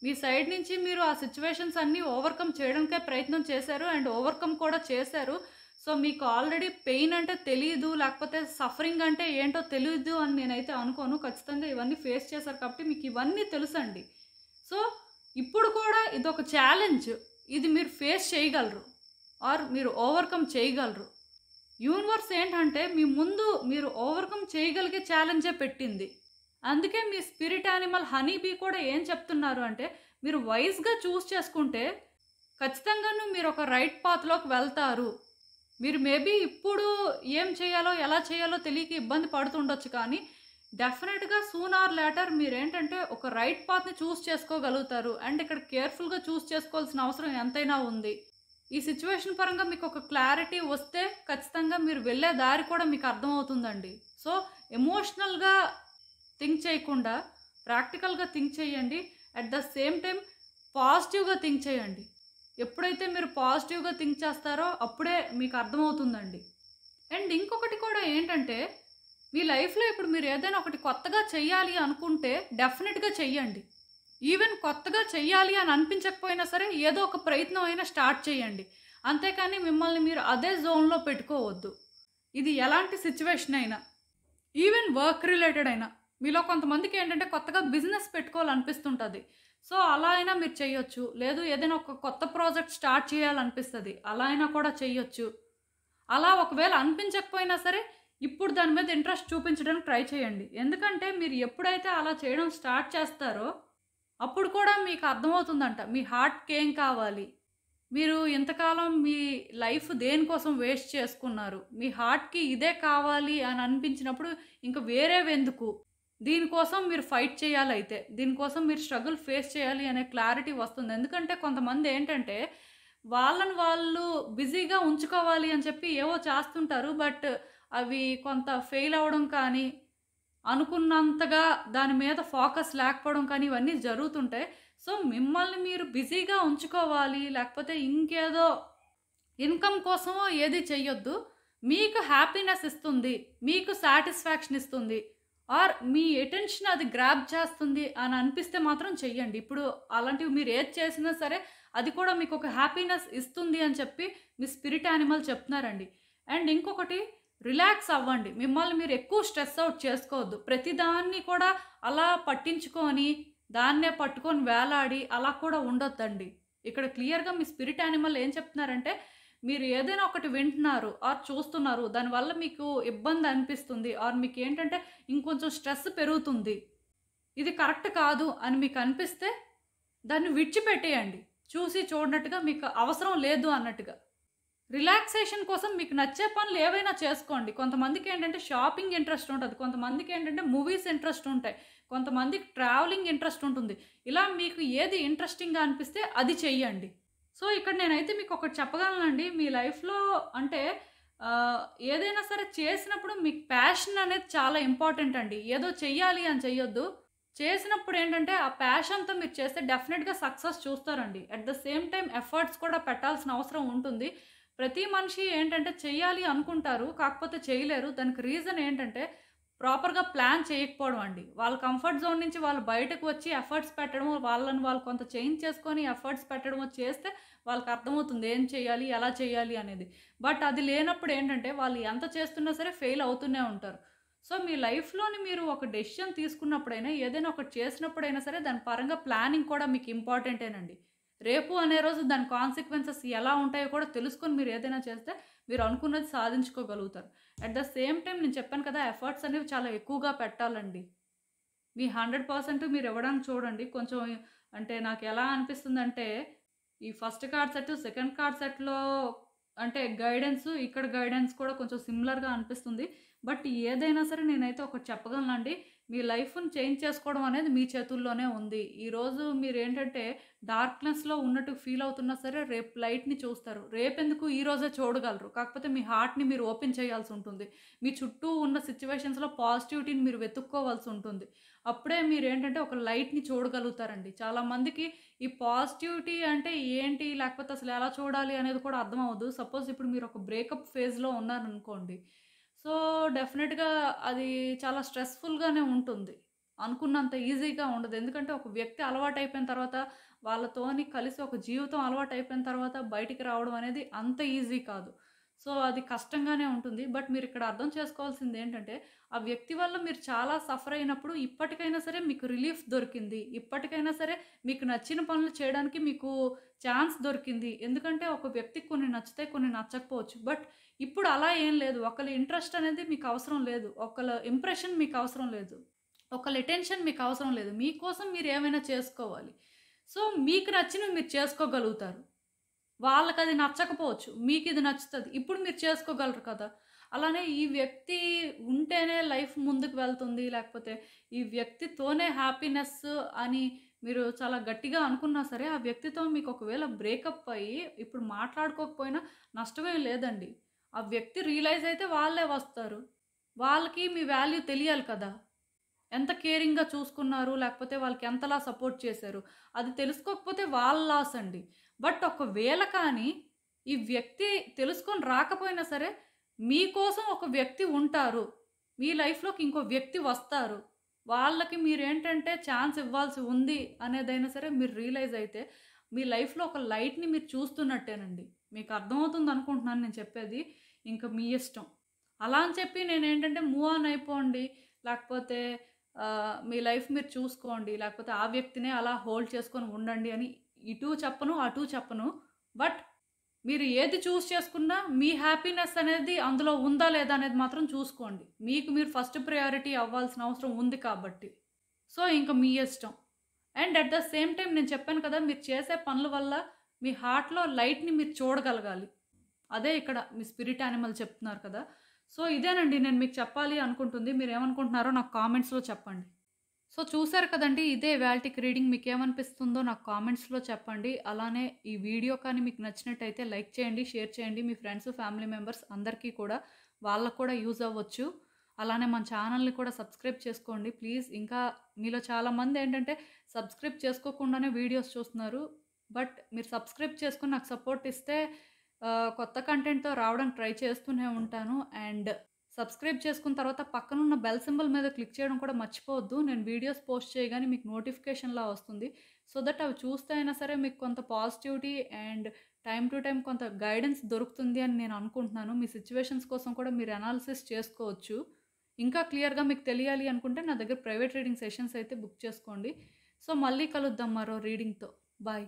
మీ సైడ్ నుంచి మీరు ఆ సిట్యుయేషన్స్ అన్నీ ఓవర్‌కమ్ చేయడానికే ప్రయత్నం చేశారు అండ్ ఓవర్‌కమ్ కూడా చేశారు. సో, మీకు ఆల్రెడీ పెయిన్ అంటే తెలీదు, లేకపోతే సఫరింగ్ అంటే ఏంటో తెలీదు అని నేనైతే అనుకోను. ఖచ్చితంగా ఇవన్నీ ఫేస్ చేశారు కాబట్టి మీకు ఇవన్నీ తెలుసండి. సో, ఇప్పుడు కూడా ఇదొక ఛాలెంజ్. ఇది మీరు ఫేస్ చేయగలరు. ఆర్ మీరు ఓవర్‌కమ్ చేయగలరు. యూనివర్స్ ఏంటంటే మీ ముందు మీరు ఓవర్‌కమ్ చేయగలిగే ఛాలెంజే పెట్టింది. అందుకే మీ స్పిరిట్ యానిమల్ హనీ బీ కూడా ఏం చెప్తున్నారు అంటే, మీరు వైస్‌గా చూజ్ చేసుకుంటే ఖచ్చితంగాను మీరు ఒక రైట్ పాత్‌లోకి వెళ్తారు. మీరు మేబీ ఇప్పుడు ఏం చేయాలో, ఎలా చేయాలో తెలియక ఇబ్బంది పడుతుండొచ్చు కానీ, డెఫినిట్‌గా సూన్ ఆర్ లేటర్ మీరేంటంటే ఒక రైట్ పాత్‌ని చూజ్ చేసుకోగలుగుతారు. అండ్ ఇక్కడ కేర్‌ఫుల్‌గా చూజ్ చేసుకోవాల్సిన అవసరం ఎంతైనా ఉంది. ఈ సిట్యుయేషన్ పరంగా మీకు ఒక క్లారిటీ వస్తే ఖచ్చితంగా మీరు వెళ్ళే దారి కూడా మీకు అర్థమవుతుందండి. సో, ఎమోషనల్‌గా థింక్ చేయకుండా ప్రాక్టికల్‌గా థింక్ చేయండి. అట్ ద సేమ్ టైమ్ పాజిటివ్‌గా థింక్ చేయండి. ఎప్పుడైతే మీరు పాజిటివ్‌గా థింక్ చేస్తారో అప్పుడే మీకు అర్థమవుతుందండి. అండ్ ఇంకొకటి కూడా ఏంటంటే, మీ లైఫ్‌లో ఇప్పుడు మీరు ఏదైనా ఒకటి కొత్తగా చెయ్యాలి అనుకుంటే డెఫినిట్‌గా చెయ్యండి. ఈవెన్ కొత్తగా చెయ్యాలి అని అనిపించకపోయినా సరే ఏదో ఒక ప్రయత్నం అయినా స్టార్ట్ చేయండి. అంతేకాని మిమ్మల్ని మీరు అదే జోన్‌లో పెట్టుకోవద్దు. ఇది ఎలాంటి సిట్యుయేషన్ అయినా, ఈవెన్ వర్క్ రిలేటెడ్ అయినా. మీలో కొంతమందికేంటంటే కొత్తగా బిజినెస్ పెట్టుకోవాలనిపిస్తుంటది. సో, అలా అయినా మీరు చెయ్యొచ్చు. లేదు ఏదైనా ఒక కొత్త ప్రాజెక్ట్ స్టార్ట్ చేయాలనిపిస్తది. అలా అయినా కూడా చెయ్యొచ్చు. అలా ఒకవేళ అనిపించకపోయినా సరే, ఇప్పుడు దాని మీద ఇంట్రెస్ట్ చూపించడానికి ట్రై చేయండి. ఎందుకంటే మీరు ఎప్పుడైతే అలా చేయడం స్టార్ట్ చేస్తారో, అప్పుడు కూడా మీకు అర్థమవుతుందంట. మీ హార్ట్‌కేం కావాలి? మీరు ఇంతకాలం మీ లైఫ్ దేనికోసం వేస్ట్ చేసుకున్నారు? మీ హార్ట్‌కి ఇదే కావాలి అని అనిపించినప్పుడు ఇంక వేరేవెందుకు? దీనికోసం మీరు ఫైట్ చేయాలయితే. దీనికోసం మీరు స్ట్రగుల్ ఫేస్ చేయాలి అనే క్లారిటీ వస్తుంది. ఎందుకంటే కొంతమందేంటంటే, వాళ్ళని వాళ్ళు బిజీగా ఉంచుకోవాలి అని చెప్పి ఏవో చేస్తుంటారు. బట్ అవి కొంత ఫెయిల్ అవ్వడం కానీ, అనుకున్నంతగా దాని మీద ఫోకస్ లేకపోవడం కానీ ఇవన్నీ జరుగుతుంటాయి. సో, మిమ్మల్ని మీరు బిజీగా ఉంచుకోవాలి, లేకపోతే ఇంకేదో ఇన్‌కమ్ కోసమో ఏది చెయ్యొద్దు. మీకు హ్యాపీనెస్ ఇస్తుంది. మీకు సాటిస్ఫాక్షన్ ఇస్తుంది. ఆర్ మీ అటెన్షన్ అది గ్రాబ్ చేస్తుంది అని అనిపిస్తే మాత్రం చెయ్యండి. ఇప్పుడు అలాంటివి మీరు ఏది చేసినా సరే అది కూడా మీకు ఒక హ్యాపీనెస్ ఇస్తుంది అని చెప్పి మీ స్పిరిట్ యానిమల్ చెప్తున్నారండి. అండ్ ఇంకొకటి రిలాక్స్ అవ్వండి. మిమ్మల్ని మీరు ఎక్కువ స్ట్రెస్ ఔట్ చేసుకోవద్దు. ప్రతిదాన్ని కూడా అలా పట్టించుకొని, దాన్నే పట్టుకొని వేలాడి అలా కూడా ఉండొద్దండి. ఇక్కడ క్లియర్‌గా మీ స్పిరిట్ యానిమల్ ఏం చెప్తున్నారంటే, మీరు ఏదైనా ఒకటి వింటున్నారు ఆర్ చూస్తున్నారు. దానివల్ల మీకు ఇబ్బంది అనిపిస్తుంది. ఆర్ మీకేంటంటే ఇంకొంచెం స్ట్రెస్ పెరుగుతుంది. ఇది కరెక్ట్ కాదు అని మీకు అనిపిస్తే దాన్ని విడిచిపెట్టేయండి. చూసి చూడనట్టుగా మీకు అవసరం లేదు అన్నట్టుగా. రిలాక్సేషన్ కోసం మీకు నచ్చే పనులు ఏవైనా చేసుకోండి. కొంతమందికేంటంటే షాపింగ్ ఇంట్రెస్ట్ ఉంటది. కొంతమందికేంటంటే మూవీస్ ఇంట్రెస్ట్ ఉంటాయి. కొంతమందికి ట్రావెలింగ్ ఇంట్రెస్ట్ ఉంటుంది. ఇలా మీకు ఏది ఇంట్రెస్టింగ్‌గా అనిపిస్తే అది చెయ్యండి. సో, ఇక్కడ నేనైతే మీకొకటి చెప్పగలనండి. మీ లైఫ్‌లో అంటే ఆహ్, ఏదైనా సరే చేసినప్పుడు మీకు ప్యాషన్ అనేది చాలా ఇంపార్టెంట్ అండి. ఏదో చెయ్యాలి అని చెయ్యొద్దు. చేసినప్పుడేంటంటే ఆ ప్యాషన్‌తో మీరు చేస్తే డెఫినిట్‌గా సక్సెస్ చూస్తారండి. At the same time efforts కూడా పెట్టాల్సిన అవసరం ఉంటుంది. ప్రతి మనిషి ఏంటంటే చెయ్యాలి అనుకుంటారు. కాకపోతే చేయలేరు. దానికి రీజన్ ఏంటంటే ప్రాపర్‌గా ప్లాన్ చేయకపోవడం అండి. వాళ్ళ కంఫర్ట్ జోన్ నుంచి వాళ్ళు బయటకు వచ్చి ఎఫర్ట్స్ పెట్టడము, వాళ్ళని వాళ్ళు కొంత చేంజ్ చేసుకొని ఎఫర్ట్స్ పెట్టడమో చేస్తే వాళ్ళకి అర్థమవుతుంది ఏం చేయాలి, ఎలా చేయాలి అనేది. బట్ అది లేనప్పుడు ఏంటంటే వాళ్ళు ఎంత చేస్తున్నా సరే ఫెయిల్ అవుతూనే ఉంటారు. సో, మీ లైఫ్‌లోని మీరు ఒక డెసిషన్ తీసుకున్నప్పుడైనా, ఏదైనా ఒకటి చేసినప్పుడైనా సరే దాని పరంగా ప్లానింగ్ కూడా మీకు ఇంపార్టెంటేనండి. రేపు అనే రోజు దాని కాన్సిక్వెన్సెస్ ఎలా ఉంటాయో కూడా తెలుసుకొని మీరు ఏదైనా చేస్తే మీరు అనుకున్నది సాధించుకోగలుగుతారు. అట్ ద సేమ్ టైమ్ నేను చెప్పాను కదా! ఎఫర్ట్స్ అనేవి చాలా ఎక్కువగా పెట్టాలండి. మీ 100% మీరు ఇవ్వడానికి చూడండి. కొంచెం అంటే నాకెలా అనిపిస్తుందంటే, ఈ first card set, second card సెట్‌లో అంటే గైడెన్స్, ఇక్కడ గైడెన్స్ కూడా కొంచెం సిమిలర్‌గా అనిపిస్తుంది. బట్ ఏదైనా సరే నేనైతే ఒకటి చెప్పగలనండి. మీ లైఫ్‌ని చేంజ్ చేసుకోవడం అనేది మీ చేతుల్లోనే ఉంది. ఈరోజు మీరేంటంటే డార్క్‌నెస్‌లో ఉన్నట్టు ఫీల్ అవుతున్నా సరే రేపు లైట్‌ని చూస్తారు. రేపెందుకు ఈ రోజే చూడగలరు. కాకపోతే మీ హార్ట్‌ని మీరు ఓపెన్ చేయాల్సి ఉంటుంది. మీ చుట్టూ ఉన్న సిట్యుయేషన్స్‌లో పాజిటివిటీని మీరు వెతుక్కోవాల్సి ఉంటుంది. అప్పుడే మీరేంటంటే ఒక లైట్‌ని చూడగలుగుతారండి. చాలామందికి ఈ పాజిటివిటీ అంటే ఏంటి? లేకపోతే అసలు ఎలా చూడాలి అనేది కూడా అర్థం అవ్వదు. సపోజ్ ఇప్పుడు మీరు ఒక బ్రేకప్ ఫేజ్‌లో ఉన్నారనుకోండి. సో, డెఫినిట్‌గా అది చాలా స్ట్రెస్‌ఫుల్‌గానే ఉంటుంది. అనుకున్నంత ఈజీగా ఉండదు. ఎందుకంటే ఒక వ్యక్తి అలవాటయిపోయిన తర్వాత వాళ్ళతోని కలిసి ఒక జీవితం అలవాటయిపోయిన తర్వాత బయటికి రావడం అనేది అంత ఈజీ కాదు. సో, అది కష్టంగానే ఉంటుంది. బట్ మీరిక్కడ అర్థం చేసుకోవాల్సిందేంటంటే, ఆ వ్యక్తి వల్ల మీరు చాలా సఫర్ అయినప్పుడు ఇప్పటికైనా సరే మీకు రిలీఫ్ దొరికింది. ఇప్పటికైనా సరే మీకు నచ్చిన పనులు చేయడానికి మీకు ఛాన్స్ దొరికింది. ఎందుకంటే ఒక వ్యక్తికి కొన్ని నచ్చుతాయి, కొన్ని నచ్చకపోవచ్చు. బట్ ఇప్పుడు అలా ఏం లేదు. ఒకళ్ళ ఇంట్రెస్ట్ అనేది మీకు అవసరం లేదు. ఒకళ్ళ ఇంప్రెషన్ మీకు అవసరం లేదు. ఒకళ్ళ అటెన్షన్ మీకు అవసరం లేదు. మీకోసం మీరు ఏమైనా చేసుకోవాలి. సో, మీకు నచ్చినవి మీరు చేసుకోగలుగుతారు. వాళ్ళకది నచ్చకపోవచ్చు. మీకిది నచ్చుతది. ఇప్పుడు మీరు చేసుకోగలరు కదా! అలానే ఈ వ్యక్తి ఉంటేనే లైఫ్ ముందుకు వెళ్తుంది. లేకపోతే ఈ వ్యక్తితోనే హ్యాపీనెస్ అని మీరు చాలా గట్టిగా అనుకున్నా సరే, ఆ వ్యక్తితో మీకు ఒకవేళ బ్రేకప్ అయ్యి ఇప్పుడు మాట్లాడుకోకపోయినా నష్టమేం లేదండి. ఆ వ్యక్తి రియలైజ్ అయితే వాళ్ళే వస్తారు. వాళ్ళకి మీ వాల్యూ తెలియాలి కదా! ఎంత కేరింగ్‌గా చూసుకున్నారు, లేకపోతే వాళ్ళకి ఎంతలా సపోర్ట్ చేశారు. అది తెలుసుకోకపోతే వాళ్ళ లాస్ అండి. బట్ ఒకవేళ కానీ ఈ వ్యక్తి తెలుసుకొని రాకపోయినా సరే, మీకోసం ఒక వ్యక్తి ఉంటారు. మీ లైఫ్‌లోకి ఇంకో వ్యక్తి వస్తారు. వాళ్ళకి మీరేంటంటే ఛాన్స్ ఇవ్వాల్సి ఉంది అనేదైనా సరే మీరు రియలైజ్ అయితే, మీ లైఫ్‌లో ఒక లైట్‌ని మీరు చూస్తున్నట్టేనండి. మీకు అర్థమవుతుంది అనుకుంటున్నాను నేను చెప్పేది. ఇంక మీ ఇష్టం. అలా అని చెప్పి నేనేంటంటే మూవ్ ఆన్ అయిపోండి. లేకపోతే మీ లైఫ్ మీరు చూసుకోండి. లేకపోతే ఆ వ్యక్తినే అలా హోల్డ్ చేసుకొని ఉండండి అని ఇటూ చెప్పను, అటూ చెప్పను. బట్ మీరు ఏది చూజ్ చేసుకున్నా మీ హ్యాపీనెస్ అనేది అందులో ఉందా లేదా అనేది మాత్రం చూసుకోండి. మీకు మీరు ఫస్ట్ ప్రయారిటీ అవ్వాల్సిన అవసరం ఉంది కాబట్టి. సో, ఇంక మీ ఇష్టం. And at the same time నేను చెప్పాను కదా! మీరు చేసే పనుల వల్ల మీ హార్ట్‌లో లైట్‌ని మీరు చూడగలగాలి. అదే ఇక్కడ మీ స్పిరిట్ యానిమల్ చెప్తున్నారు కదా! సో, ఇదేనండి నేను మీకు చెప్పాలి అనుకుంటుంది. మీరేమనుకుంటున్నారో నాకు కామెంట్స్‌లో చెప్పండి. సో, చూసారు కదండీ! ఇదే ఇవాల్టికి రీడింగ్. మీకేమనిపిస్తుందో నాకు కామెంట్స్‌లో చెప్పండి. అలానే ఈ వీడియో కానీ మీకు నచ్చినట్టయితే లైక్ చేయండి, షేర్ చేయండి. మీ ఫ్రెండ్స్, ఫ్యామిలీ మెంబర్స్ అందరికీ కూడా వాళ్ళకి కూడా యూజ్ అవ్వచ్చు. అలానే మన ఛానల్‌ని కూడా సబ్స్క్రైబ్ చేసుకోండి ప్లీజ్. ఇంకా మీలో చాలామందేంటంటే సబ్స్క్రైబ్ చేసుకోకుండానే వీడియోస్ చూస్తున్నారు. బట్ మీరు సబ్స్క్రైబ్ చేసుకొని నాకు సపోర్ట్ ఇస్తే కొత్త కంటెంట్‌తో రావడానికి ట్రై చేస్తూనే ఉంటాను. అండ్ సబ్స్క్రైబ్ చేసుకున్న తర్వాత పక్కనున్న బెల్ సింబల్ మీద క్లిక్ చేయడం కూడా మర్చిపోవద్దు. నేను వీడియోస్ పోస్ట్ చేయగానే మీకు నోటిఫికేషన్‌లా వస్తుంది. సో దట్ అవి చూస్తే అయినా సరే మీకు కొంత positivity and time to time కొంత గైడెన్స్ దొరుకుతుంది అని నేను అనుకుంటున్నాను. మీ సిట్యుయేషన్స్ కోసం కూడా మీరు అనాలిసిస్ చేసుకోవచ్చు. ఇంకా క్లియర్‌గా మీకు తెలియాలి అనుకుంటే నా దగ్గర ప్రైవేట్ రీడింగ్ సెషన్స్ అయితే బుక్ చేసుకోండి. సో మళ్ళీ కలుద్దాం మరో రీడింగ్‌తో. బాయ్.